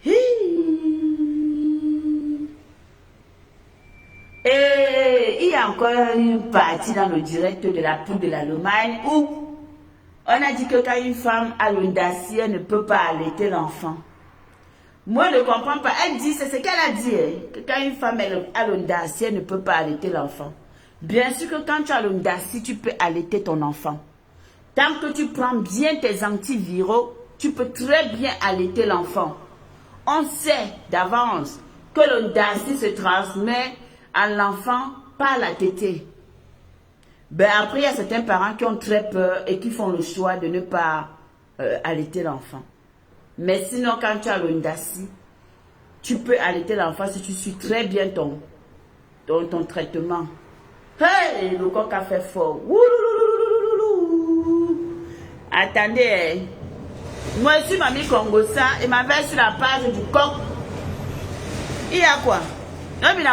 yé. Et il y a encore une partie dans le direct de la poudre de l'Allemagne où on a dit que quand une femme a l'audacie, elle ne peut pas allaiter l'enfant. Moi, je ne comprends pas. Elle dit, c'est ce qu'elle a dit, hein, que quand une femme a l'audacie, elle ne peut pas allaiter l'enfant. Bien sûr que quand tu as l'audacie, tu peux allaiter ton enfant. Tant que tu prends bien tes antiviraux, tu peux très bien allaiter l'enfant. On sait d'avance que l'audacie se transmet à l'enfant par la tétée. Ben après, il y a certains parents qui ont très peur et qui font le choix de ne pas allaiter l'enfant. Mais sinon, quand tu as l'audacie, tu peux allaiter l'enfant si tu suis très bien ton traitement. Hey, le coq a fait fort. Attendez, moi je suis Mamie Congosa et ma veille sur la page du coq. Il y a quoi? Non, mais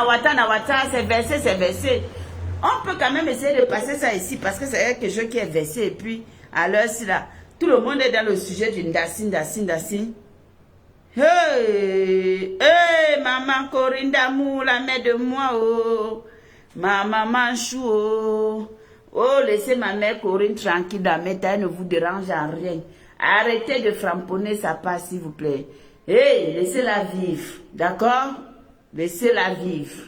c'est versé. On peut quand même essayer de passer ça ici parce que c'est quelque chose qui est versé. Et puis, à l'heure, si là, tout le monde est dans le sujet d'une Ndassi. Hey, maman Corinne d'amour, la mère de moi, oh. Ma maman chou, oh. Oh, laissez ma mère Corinne tranquille dans mes tailles, ne vous dérange en rien. Arrêtez de framponner sa passe, s'il vous plaît. Hey, laissez-la vivre, d'accord? Laissez-la vivre.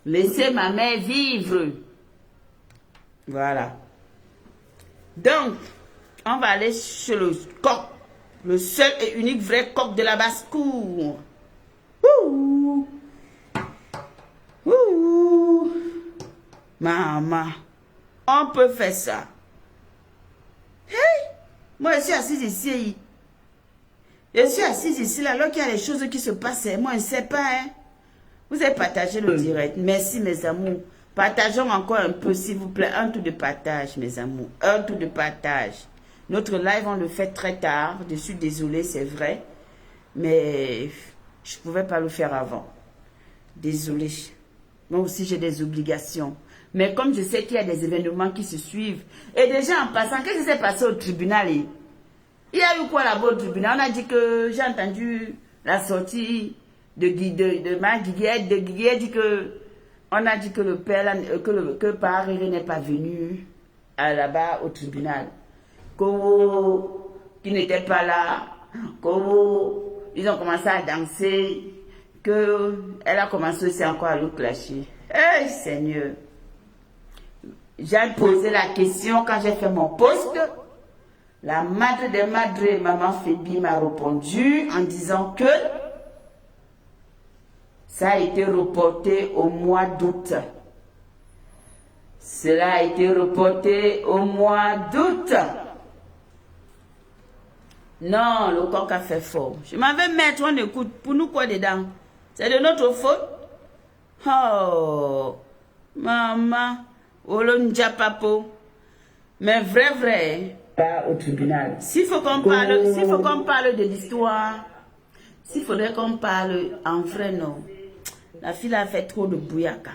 Laissez ma mère vivre. Voilà. Donc, on va aller chez le coq. Le seul et unique vrai coq de la basse-cour. Ouh. Ouh. Maman. On peut faire ça. Hey. Moi, je suis assise ici. Je suis assise ici, là, alors qu'il y a des choses qui se passent. Moi, je ne sais pas, hein. Vous avez partagé le direct. Merci, mes amours. Partageons encore un peu, s'il vous plaît. Un tour de partage, mes amours. Un tour de partage. Notre live, on le fait très tard. Je suis désolée, c'est vrai. Mais je ne pouvais pas le faire avant. Désolée. Moi aussi, j'ai des obligations. Mais comme je sais qu'il y a des événements qui se suivent. Et déjà, en passant, qu'est-ce qui s'est passé au tribunal? Il y a eu quoi là-bas au tribunal? On a dit que j'ai entendu la sortie de ma Guiguette. De Guiguette dit que on a dit que le père, que Paris n'est pas venu là-bas au tribunal. Qui n'était pas là. Ils ont commencé à danser. Elle a commencé aussi encore à le clasher. Hey Seigneur. J'ai posé la question quand j'ai fait mon post. La madre des madres, maman Fébi, m'a répondu en disant que ça a été reporté au mois d'août. Cela a été reporté au mois d'août. Non, le coq a fait fort. Je m'en vais mettre, on écoute. Pour nous quoi dedans? C'est de notre faute? Oh, maman, olonja papo. Mais vrai. Pas au tribunal. S'il faut qu'on parle de l'histoire, s'il faudrait qu'on parle en vrai, non. La fille a fait trop de bouillaka.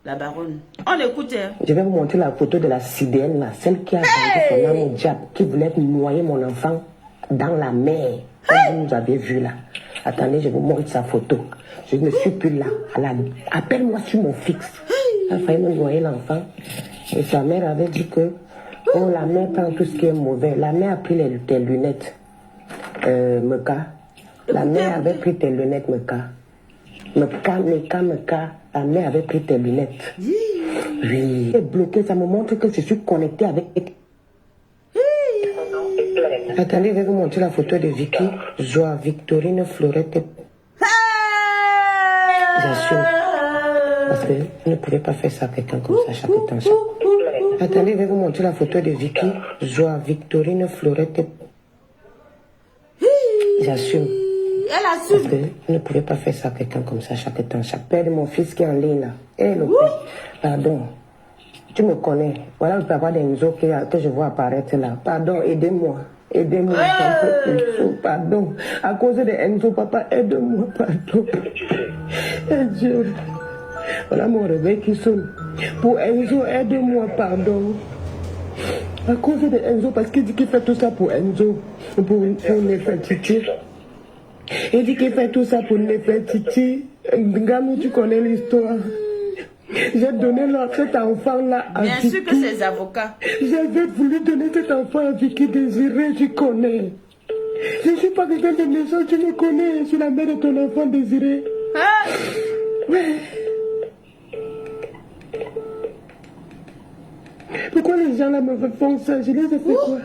La baronne. On écoute. Je vais vous montrer la photo de la CDN, là, celle qui a vendu son nom au diable, qui voulait noyer mon enfant dans la mer. Comme vous avez vu là. Attendez, je vous montre sa photo. Je ne suis plus là. Appelle-moi sur mon fixe. Elle a failli me noyer l'enfant. Et sa mère avait dit que oh, la mère prend tout ce qui est mauvais. La mère a pris tes lunettes, Meka. La mère avait pris tes lunettes, Meka. Meka. La mère avait pris tes lunettes. Oui. C'est bloqué, ça me montre que je suis connecté avec. Attendez, je vais vous montrer la photo de Vicky. Joie, Victorine, Florette. J'assure. Parce que je ne pouvais pas faire ça à quelqu'un comme ça, chaque temps. Attendez, je vais vous montrer la photo de Vicky. Joie, Victorine, Florette. J'assume. Elle Parce assume. que je ne pouvais pas faire ça à quelqu'un comme ça chaque temps. Chaque père de mon fils qui est en ligne là. Eh, le père. Pardon. Tu me connais. Voilà le papa d'Enzo que je vois apparaître là. Pardon, aidez-moi. Aidez-moi. Pardon. À cause de Enzo, papa, aide-moi. Pardon. Eh Dieu. Voilà mon réveil qui sonne. Pour Enzo, aide-moi. Pardon. À cause de Enzo, parce qu'il dit qu'il fait tout ça pour Enzo. Pour Nefertiti. Il dit qu'il fait tout ça pour Nefertiti. Ngamou, tu connais l'histoire. J'ai donné cet enfant-là à Bien Vicky. sûr que c'est les avocats. J'avais voulu donner cet enfant à Vicky Désiré, tu connais. Je ne suis pas quelqu'un de méchant, tu me connais. Je suis la mère de ton enfant Désiré. Ah. Ouais. Pourquoi les gens là me font ça? Je les ai fait quoi?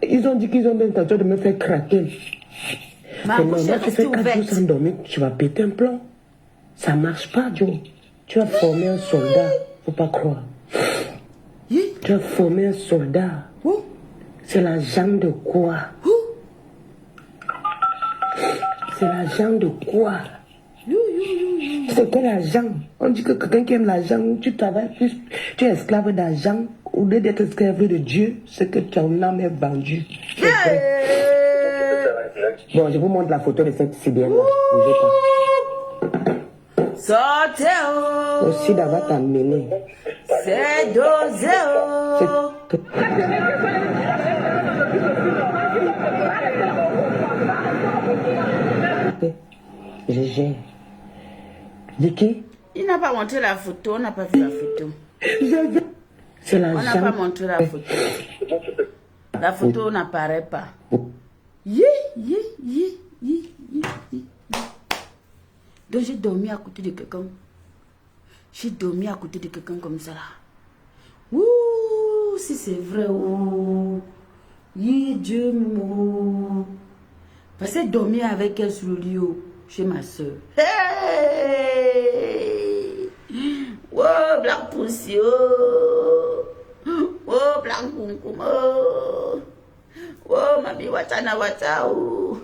Ils ont dit qu'ils ont l'intention de me faire craquer. Ma bouche est tu fais restée 4 jours ouverte. sans dormir, tu vas péter un plomb. Ça marche pas, Joe. Tu as formé un soldat, faut pas croire. Tu as formé un soldat. C'est la jambe de quoi? C'est la jambe de quoi? C'est quel argent? On dit que quelqu'un qui aime l'argent, tu travailles plus, tu es esclave d'argent, au lieu d'être esclave de Dieu, c'est que ton âme est vendue. C'est vrai. Bon, je vous montre la photo de cette CDN là. Bougez pas. Sortez-oh. Aussi d'avoir t'amener. C'est dosé-oh. GG. Vicky? Il n'a pas montré la photo, on n'a pas vu la photo. C'est la On n'a pas montré la photo. La photo n'apparaît pas. Donc j'ai dormi à côté de quelqu'un. J'ai dormi à côté de quelqu'un comme ça là. Ouh, si c'est vrai, ouh. Dieu m'aime. Parce que dormir avec elle sur le lit chez ma soeur. Hey! Oh, Black Pussy, oh! Oh, Black Kunkum, oh! Oh, Mami Watana Wata, oh!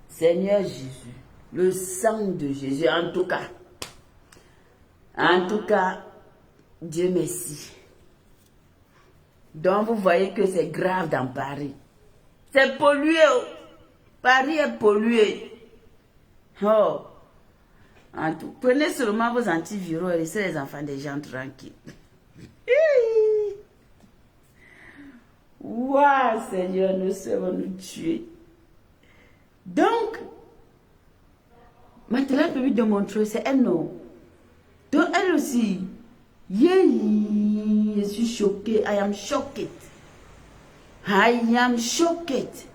Seigneur Jésus, le sang de Jésus, en tout cas, Dieu merci. Donc vous voyez que c'est grave dans Paris. C'est pollué. Paris est pollué. Oh. En tout, prenez seulement vos antiviraux et laissez les enfants des gens tranquilles. Waouh, Seigneur, nous serons nous tuer. Donc, maintenant, elle peut lui démontrer, c'est elle non. Donc, elle aussi. Je suis choquée. I am shocked. I am shocked.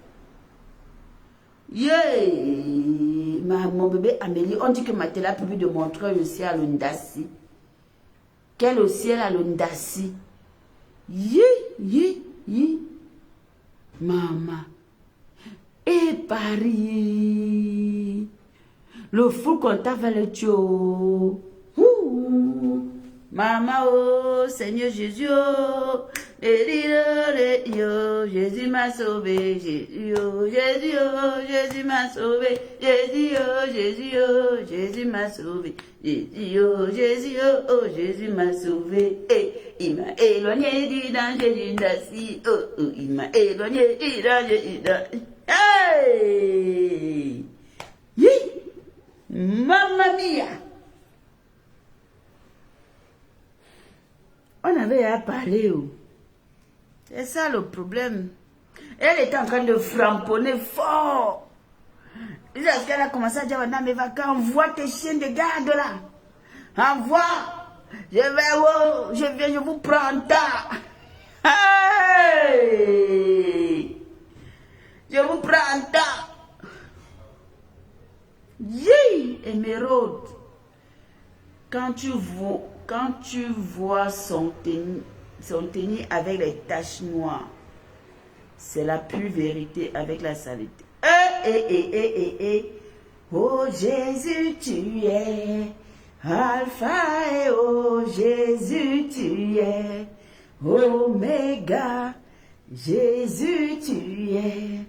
Mon bébé Amélie, on dit que Mathilda peut lui démontrer aussi à l'Ondassi. Qu'elle aussi, elle a l'Ondassi. Maman. Et Paris. Le fou contact va le tuer. Maman, oh, Seigneur Jésus, oh, Jésus m'a sauvé, Jésus, oh, Jésus, oh, Jésus m'a sauvé, Jésus, oh, Jésus, oh, Jésus m'a sauvé, Jésus, oh, Jésus, oh, Jésus m'a sauvé, il m'a éloigné du danger du Dassi, il m'a éloigné du danger du Dassi, hey! Mamma mia! On avait à parler. C'est ça le problème. Elle était en train de framponner fort. Jusqu'à ce qu'elle a commencé à dire, non mais va envoie tes chiens de garde là. Envoie. Je viens, je vous prends ta. Hey! Je vous prends ta. Émeraude. Quand tu vois son tennis avec les taches noires, c'est la pure vérité avec la saleté. Oh Jésus, tu es Alpha et oh Jésus, tu es Oméga. Jésus, tu es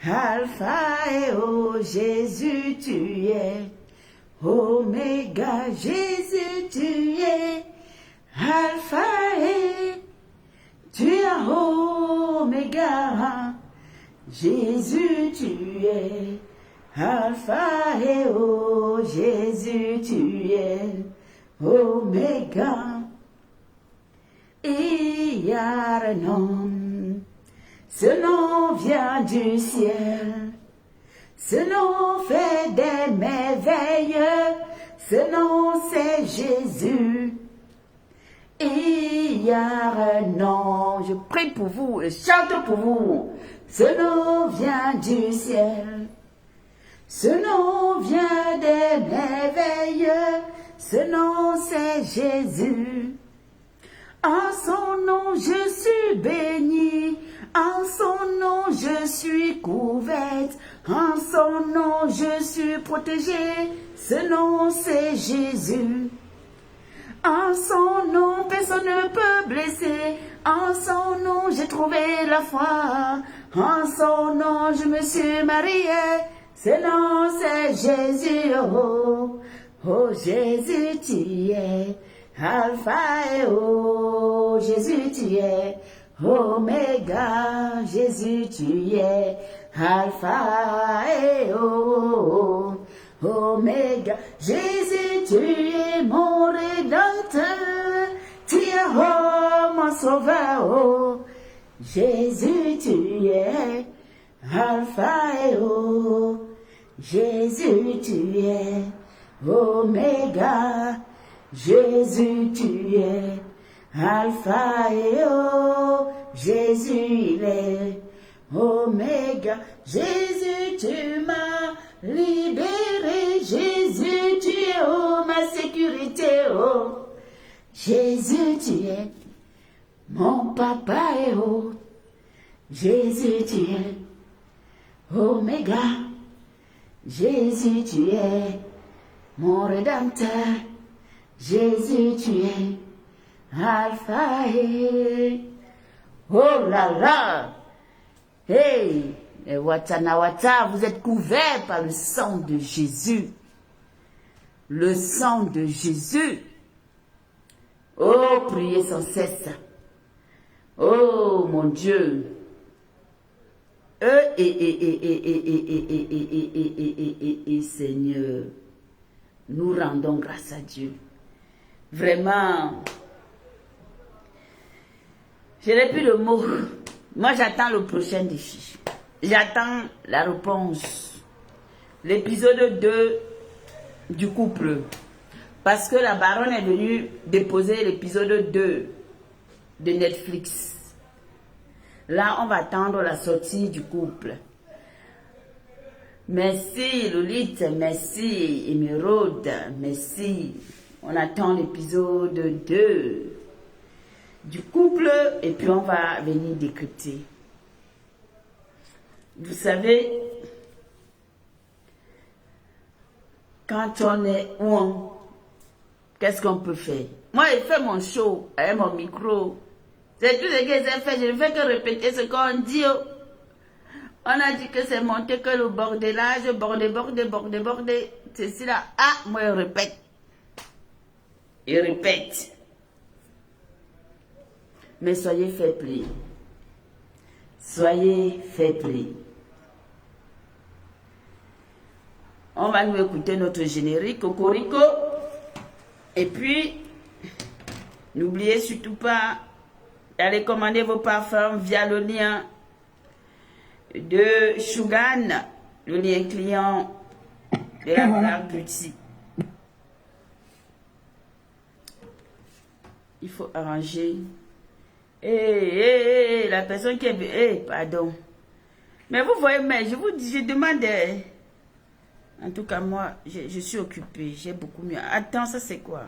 Alpha et O. Jésus, tu es Oméga. Jésus, tu es Alpha et tu es Oméga. Jésus, tu es Alpha et O. Jésus, tu es Oméga. Il y a un nom, ce nom vient du ciel, ce nom fait des merveilles, ce nom c'est Jésus. Il y a un nom, je prie pour vous et chante pour vous, ce nom vient du ciel, ce nom vient des merveilles, ce nom c'est Jésus. En son nom je suis bénie, en son nom je suis couverte, en son nom je suis protégée, ce nom c'est Jésus. En son nom personne ne peut blesser, en son nom j'ai trouvé la foi, en son nom je me suis mariée, ce nom c'est Jésus. Oh, oh Jésus tu es Alpha et O, Jésus tu es Oméga, Jésus tu es Alpha et O, Oméga, Jésus tu es mon rédempteur, tu es mon sauveur, oh, Jésus tu es Alpha et O, Jésus tu es Oméga. Jésus, tu es Alpha et O. Jésus, il est Oméga. Jésus, tu m'as libéré. Jésus, tu es ma sécurité. Oh. Jésus, tu es mon papa et O. Jésus, tu es Oméga. Jésus, tu es mon rédempteur. Jésus, tu es Alpha et... Oh là là! Hey! Les Watanawata, vous êtes couverts par le sang de Jésus. Le sang de Jésus. Oh, priez sans cesse. Oh, mon Dieu. Seigneur, nous rendons grâce à Dieu. Vraiment, je n'ai plus de mots. Moi, j'attends le prochain défi. J'attends la réponse. L'épisode 2 du couple. Parce que la baronne est venue déposer l'épisode 2 de Netflix. Là, on va attendre la sortie du couple. Merci Lolite, merci Émeraude, merci. On attend l'épisode 2 du couple et puis on va venir décrypter. Vous savez, quand on est où, qu'est-ce qu'on peut faire? Moi, j'ai fait mon show avec mon micro. C'est tout ce que j'ai fait. Je ne fais que répéter ce qu'on dit. On a dit que c'est monté que le bordelage, border. C'est cela. Ah, moi, je répète. Il répète. Mais soyez faits-plis. Soyez faits-plis. On va nous écouter notre générique, Cocorico. Et puis, n'oubliez surtout pas d'aller commander vos parfums via le lien de Shugan, le lien client de la Black Beauty. Il faut arranger. La personne qui est... pardon. Mais vous voyez, mais je vous dis, je demande... En tout cas, moi, je suis occupée. J'ai beaucoup mieux. Attends, ça c'est quoi?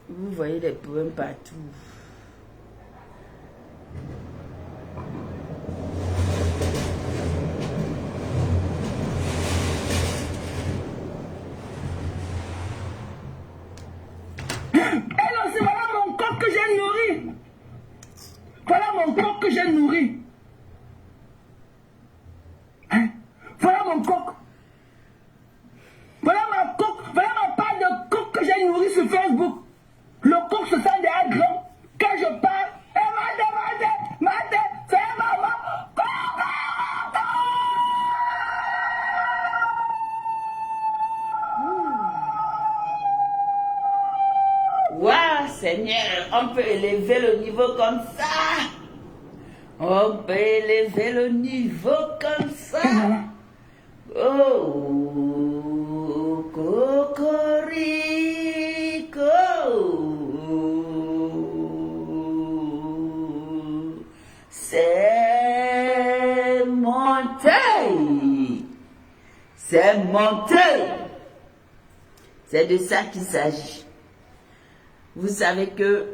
Vous voyez des problèmes partout. Seigneur, on peut élever le niveau comme ça. On peut élever le niveau comme ça. Oh, cocorico. C'est monté. C'est monté. C'est de ça qu'il s'agit. Vous savez que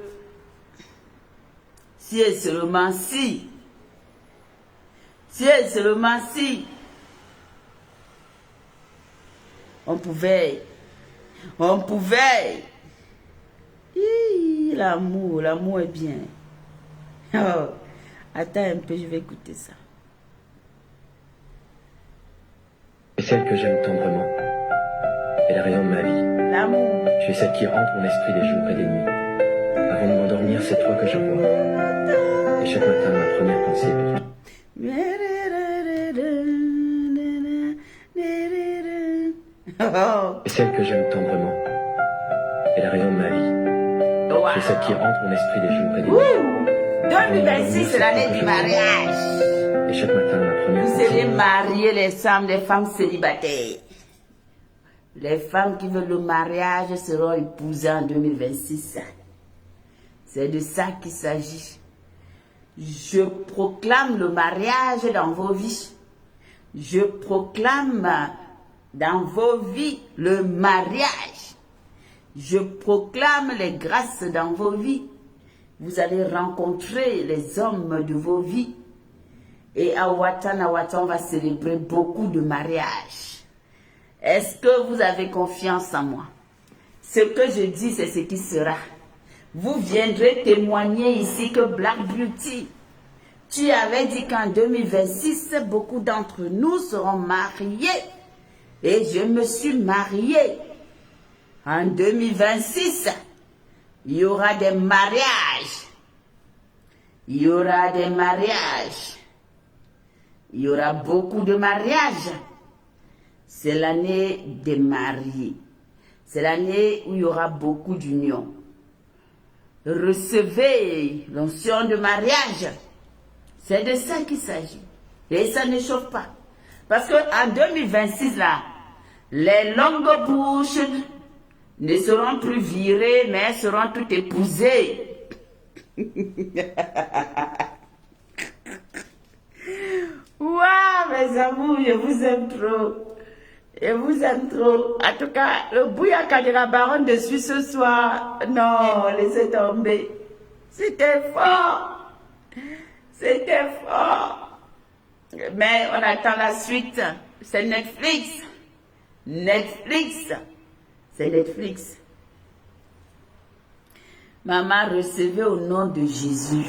si et seulement si on pouvait, l'amour est bien. Oh, attends un peu, je vais écouter ça. C'est celle que j'aime tendrement. Elle est la raison de ma vie. L'amour. Tu es celle qui hante mon esprit des jours et des nuits. Avant de m'endormir, c'est toi que je vois. Et chaque matin, ma première pensée est toi. Oh. C'est celle que j'aime tendrement. Elle est la raison de ma vie. Wow. Tu es celle qui hante mon esprit des jours et des nuits. 2026, c'est l'année du mariage. Et chaque matin, ma première Vous pensée allez est toi. marier les femmes célibataires. Les femmes qui veulent le mariage seront épousées en 2026. C'est de ça qu'il s'agit. Je proclame le mariage dans vos vies. Je proclame dans vos vies le mariage. Je proclame les grâces dans vos vies. Vous allez rencontrer les hommes de vos vies. Et à Watan, on va célébrer beaucoup de mariages. Est-ce que vous avez confiance en moi? Ce que je dis, c'est ce qui sera. Vous viendrez témoigner ici que Black Beauty, tu avais dit qu'en 2026, beaucoup d'entre nous seront mariés. Et je me suis mariée. En 2026, il y aura des mariages. Il y aura des mariages. Il y aura beaucoup de mariages. C'est l'année des mariés. C'est l'année où il y aura beaucoup d'unions. Recevez l'onction de mariage. C'est de ça qu'il s'agit. Et ça ne chauffe pas. Parce qu'en 2026, là, les longues bouches ne seront plus virées, mais seront toutes épousées. Waouh, mes amours, je vous aime trop. Je vous aime trop. En tout cas, le bouillaka de la baronne de Suisse ce soir, non, laissez tomber. C'était fort. C'était fort. Mais on attend la suite. C'est Netflix. Netflix. C'est Netflix. Maman, recevez au nom de Jésus.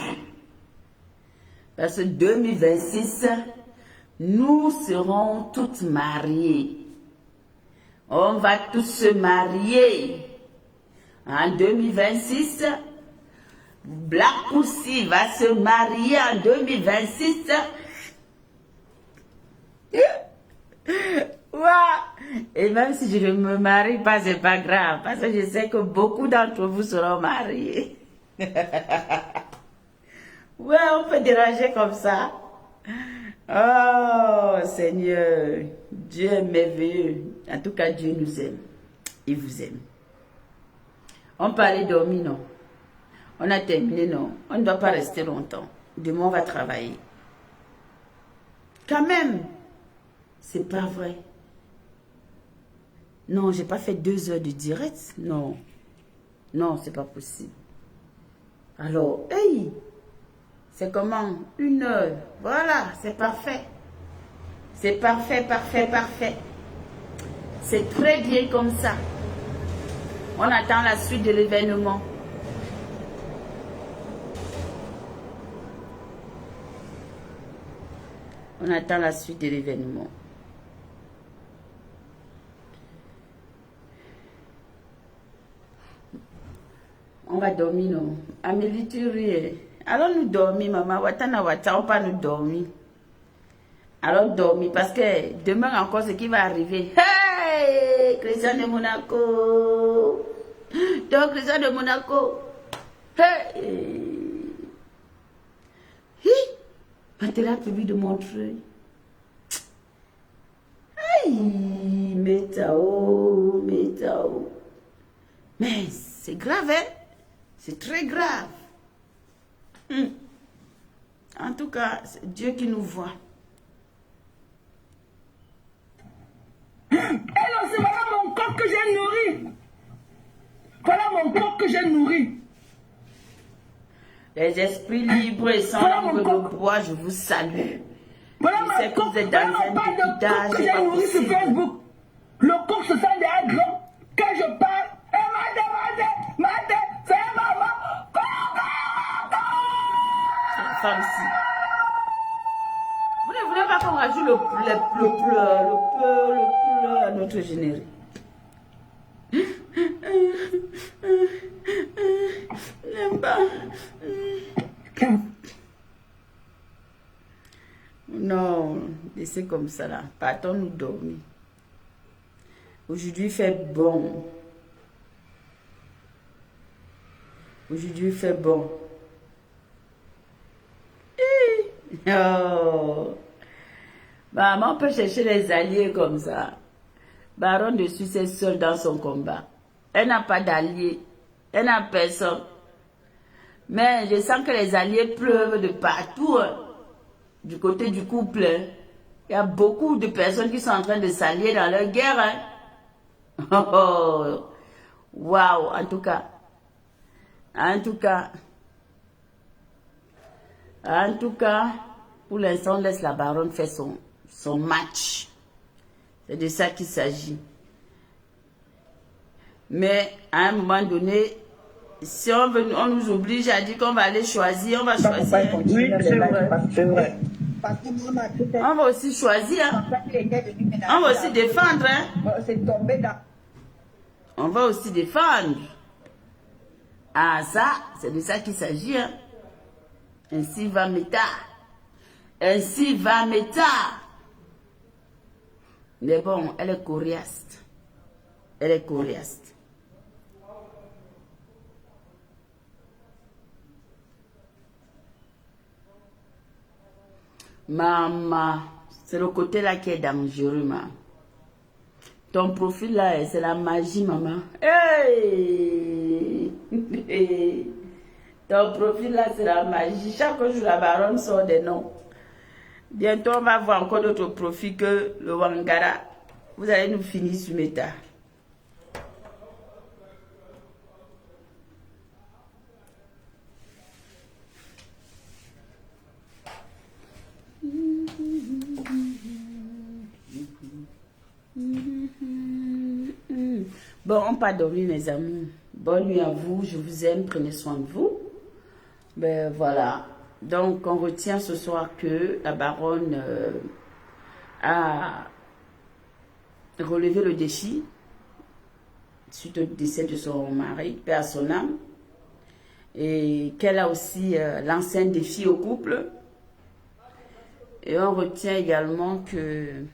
Parce que 2026, nous serons toutes mariées. On va tous se marier. En 2026, Black Pussy va se marier en 2026. Wow. Et même si je ne me marie pas, c'est pas grave. Parce que je sais que beaucoup d'entre vous seront mariés. Ouais, on peut déranger comme ça. Oh, Seigneur, Dieu est merveilleux. En tout cas, Dieu nous aime. Il vous aime. On peut aller dormir, non? On a terminé, non? On ne doit pas rester longtemps. Demain, on va travailler. Quand même, c'est pas vrai. Non, j'ai pas fait 2 heures de direct. Non. Non, c'est pas possible. Alors, hey! C'est comment? 1 heure. Voilà, c'est parfait. C'est parfait, parfait, parfait. C'est très bien comme ça. On attend la suite de l'événement. On attend la suite de l'événement. On va dormir, non? Amélie, tu ris. Allons nous dormir, maman. Watana, on va nous dormir. Alors dormir, parce que demain encore, ce qui va arriver. Hey! Christian de Monaco. Donc, Christian de Monaco. quand elle a prévu de montrer. Aïe, métao, métao. Mais c'est grave, hein? C'est très grave. En tout cas, c'est Dieu qui nous voit. Elle aussi, voilà mon corps que j'ai nourri. Voilà mon corps que j'ai nourri. Les esprits libres et sans langue de bois, je vous salue. Voilà Je sais que vous êtes dans un députage, que c'est j'ai pas nourri sur possible. Facebook. Le corps se sent déjà grand. Quand je parle, mate, c'est maman. La femme ci. Vous ne voulez pas qu'on rajoute le pleur à notre générique? N'aime pas. Non, laissez comme ça là. Partons nous dormir. Aujourd'hui il fait bon. Aujourd'hui il fait bon. Oh. Maman peut chercher les alliés comme ça. Baron de Suisse est seule dans son combat. Elle n'a pas d'alliés. Elle n'a personne. Mais je sens que les alliés pleuvent de partout. Hein. Du côté du couple. Hein. Il y a beaucoup de personnes qui sont en train de s'allier dans leur guerre. Hein. Oh. Waouh, en tout cas. Pour l'instant, on laisse la baronne faire son match. C'est de ça qu'il s'agit. Mais à un moment donné, si on nous oblige à dire qu'on va aller choisir, on va choisir. Oui, c'est vrai. On va aussi choisir. Hein. On va aussi défendre. Hein. On va aussi défendre. Ah ça, c'est de ça qu'il s'agit. Hein. Ainsi va Méta. Ainsi va Méta. Mais bon, elle est coriace. Elle est coriace. Maman, c'est le côté là qui est dangereux, maman. Ton profil là, c'est la magie, maman. Hey! Ton profil là, c'est la magie. Chaque jour, la baronne sort des noms. Bientôt, on va voir encore d'autres profils que le Wangara. Vous allez nous finir sur Méta. Bon, on part dormir, mes amis. Bonne nuit à vous. Je vous aime. Prenez soin de vous. Ben voilà. Donc, on retient ce soir que la baronne a relevé le défi suite au décès de son mari, père à son âme, et qu'elle a aussi lancé un défi au couple. Et on retient également que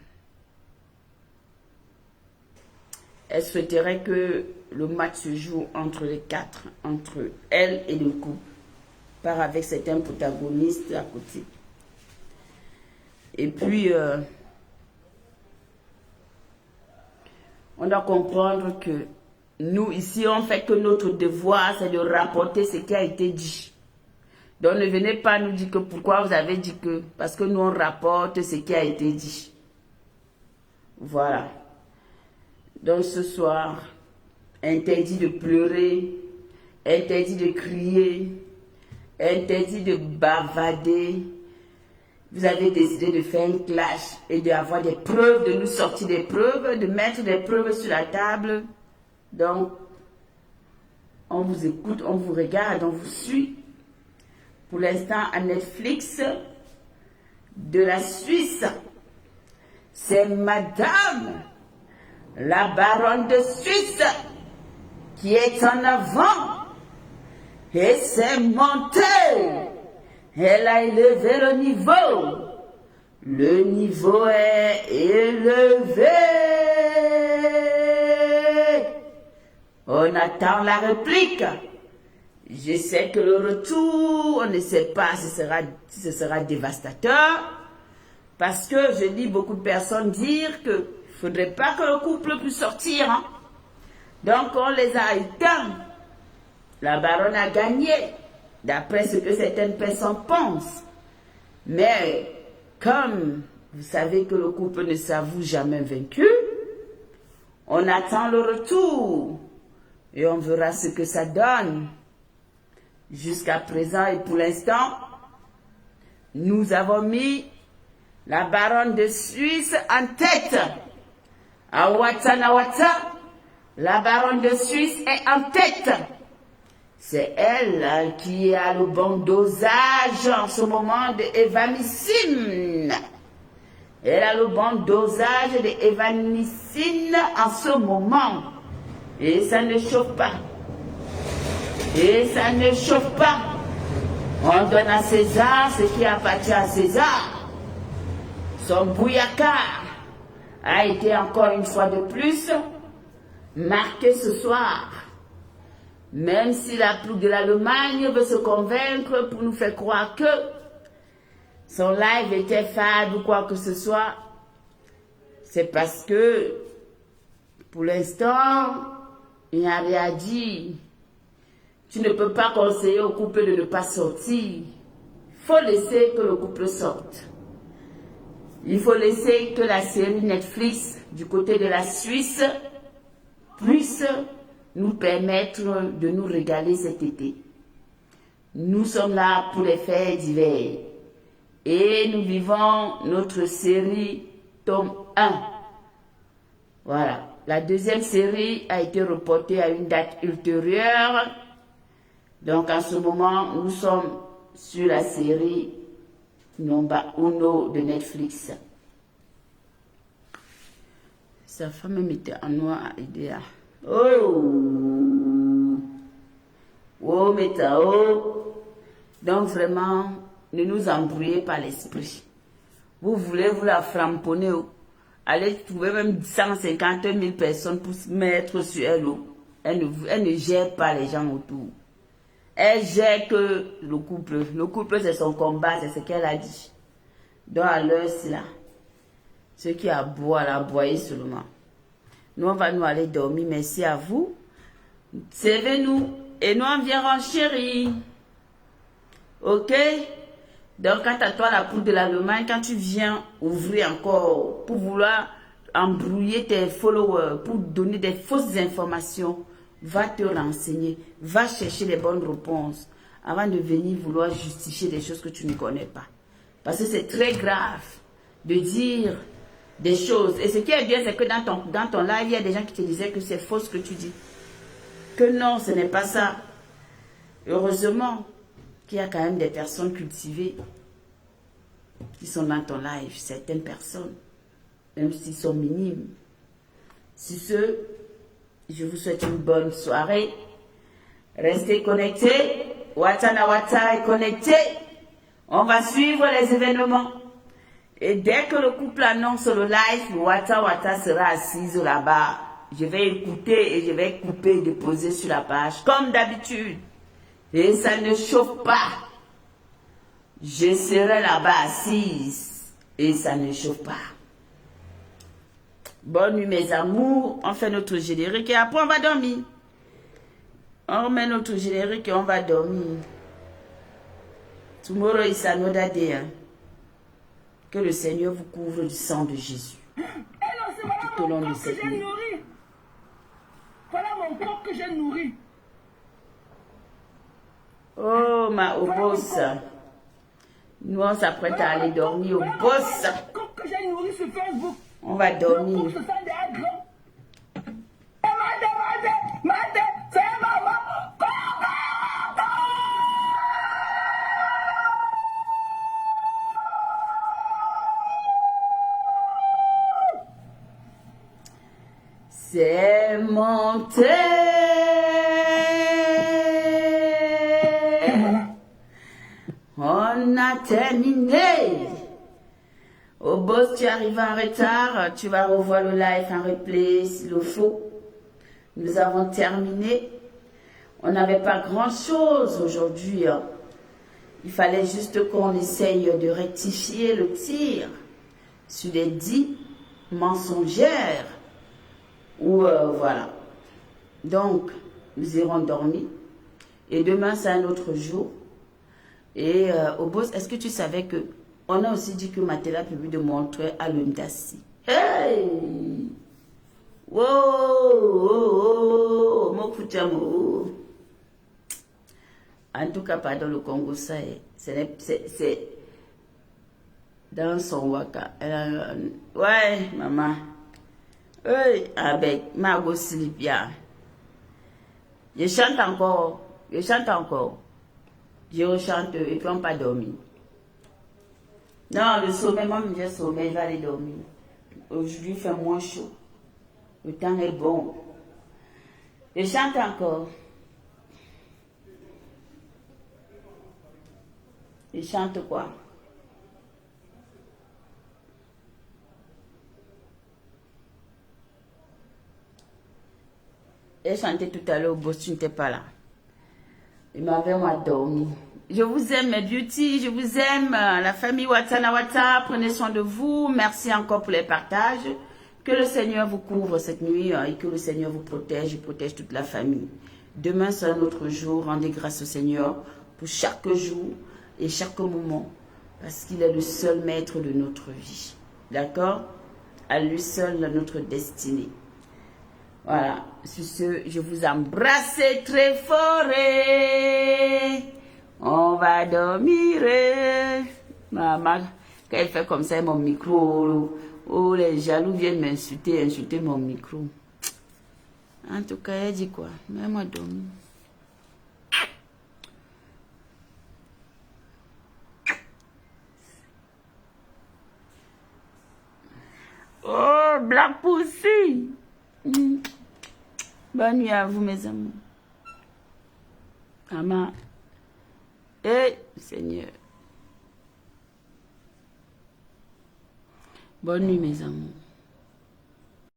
elle souhaiterait que le match se joue entre les quatre, entre elle et le couple, par avec certains protagonistes à côté. Et puis, on doit comprendre que nous, ici, on fait que notre devoir, c'est de rapporter ce qui a été dit. Donc, ne venez pas nous dire que pourquoi vous avez dit que, parce que nous, on rapporte ce qui a été dit. Voilà. Donc, ce soir, interdit de pleurer, interdit de crier, interdit de bavarder. Vous avez décidé de faire un clash et d'avoir des preuves, de nous sortir des preuves, de mettre des preuves sur la table. Donc, on vous écoute, on vous regarde, on vous suit. Pour l'instant, à Netflix de la Suisse, c'est Madame la baronne de Suisse qui est en avant et c'est monté. Elle a élevé le niveau. Le niveau est élevé. On attend la réplique. Je sais que le retour, on ne sait pas si ce sera dévastateur. Parce que je lis beaucoup de personnes dire qu'il ne faudrait pas que le couple puisse sortir. Hein. Donc on les a éteints. La baronne a gagné, d'après ce que certaines personnes pensent. Mais comme vous savez que le couple ne s'avoue jamais vaincu, on attend le retour et on verra ce que ça donne. Jusqu'à présent et pour l'instant, nous avons mis la baronne de Suisse en tête. À Ouattanawata, la baronne de Suisse est en tête. C'est elle qui a le bon dosage en ce moment d'évanicine. Elle a le bon dosage d'évanicine en ce moment. Et ça ne chauffe pas. Et ça ne chauffe pas. On donne à César ce qui appartient à César. Son bouillacard a été encore une fois de plus marqué ce soir. Même si la plouc de l'Allemagne veut se convaincre pour nous faire croire que son live était fade ou quoi que ce soit, c'est parce que pour l'instant, il n'y a rien à dire. Tu ne peux pas conseiller au couple de ne pas sortir. Il faut laisser que le couple sorte. Il faut laisser que la série Netflix du côté de la Suisse puisse nous permettre de nous régaler cet été. Nous sommes là pour les faits divers. Et nous vivons notre série tome 1. Voilà. La deuxième série a été reportée à une date ultérieure. Donc en ce moment, nous sommes sur la série Nomba Uno de Netflix. Sa femme mettait en noir à Idéa. Oh, métao. Donc vraiment, ne nous embrouillez pas l'esprit. Vous voulez vous la framponner. Allez trouver même 150 000 personnes pour se mettre sur elle. Elle ne gère pas les gens autour. Elle gère que le couple. Le couple, c'est son combat, c'est ce qu'elle a dit. Donc à l'heure, c'est là. Ceux qui aboient, aboyer seulement. Nous, on va nous aller dormir. Merci à vous. Servez-nous. Et nous, on vient en chérie. Ok? Donc, quant à toi, la poule de l'Allemagne, quand tu viens ouvrir encore pour vouloir embrouiller tes followers, pour donner des fausses informations, va te renseigner, va chercher les bonnes réponses avant de venir vouloir justifier des choses que tu ne connais pas. Parce que c'est très grave de dire des choses. Et ce qui est bien, c'est que dans ton live, il y a des gens qui te disaient que c'est faux ce que tu dis. Que non, ce n'est pas ça. Heureusement qu'il y a quand même des personnes cultivées qui sont dans ton live, certaines personnes, même s'ils sont minimes. Sur ce, je vous souhaite une bonne soirée. Restez connectés. Ouattanawata est connecté. On va suivre les événements. Et dès que le couple annonce le live, Ouattanawata sera assise là-bas. Je vais écouter et je vais couper et déposer sur la page, comme d'habitude. Et ça ne chauffe pas. Je serai là-bas assise et ça ne chauffe pas. Bonne nuit mes amours. On fait notre générique et après on va dormir. On remet notre générique et on va dormir. Tomorrow is another day. Que le Seigneur vous couvre du sang de Jésus. Tout au long de cette nuit. Voilà mon corps que j'ai nourri. Oh, ma au boss. Nous, on s'apprête à aller dormir au boss. Que j'ai nourri sur Facebook. On va dormir. C'est monté. On a terminé. Au boss, tu arrives en retard. Tu vas revoir le live en replay s'il le faut. Nous avons terminé. On n'avait pas grand-chose aujourd'hui. Hein. Il fallait juste qu'on essaye de rectifier le tir sur les 10 mensongères. Ou voilà. Donc, nous irons dormir. Et demain, c'est un autre jour. Et au boss, est-ce que tu savais que on a aussi dit que Mathilda a prévu de montrer à l'Undassi. Hey! Wow! Oh, oh, en tout cas, pas dans le Congo, ça c'est dans son waka. Ouais, maman. Oui, avec Margot Silvia. Je chante encore. Je chante encore. Je rechante et puis on pas dormir. Non, le sommeil, moi, j'ai sommeil, je vais aller dormir. Aujourd'hui, il fait moins chaud. Le temps est bon. Je chante encore. Je chante quoi? J'ai chanté tout à l'heure au boss, tu n'étais pas là. Il m'avait dormi. Je vous aime, mes beauty, je vous aime. La famille Watana, prenez soin de vous. Merci encore pour les partages. Que le Seigneur vous couvre cette nuit et que le Seigneur vous protège et protège toute la famille. Demain, c'est un autre jour. Rendez grâce au Seigneur pour chaque jour et chaque moment. Parce qu'il est le seul maître de notre vie. D'accord? À lui seul notre destinée. Voilà. Sur ce, je vous embrasse très fort. On va dormir. Maman, quand elle fait comme ça, mon micro, oh, les jaloux viennent m'insulter, insulter mon micro. En tout cas, elle dit quoi? Mets-moi dormir. Oh, Black Pussy. Bonne nuit à vous, mes amis. Maman. Eh, Seigneur. Bonne nuit, mes amours.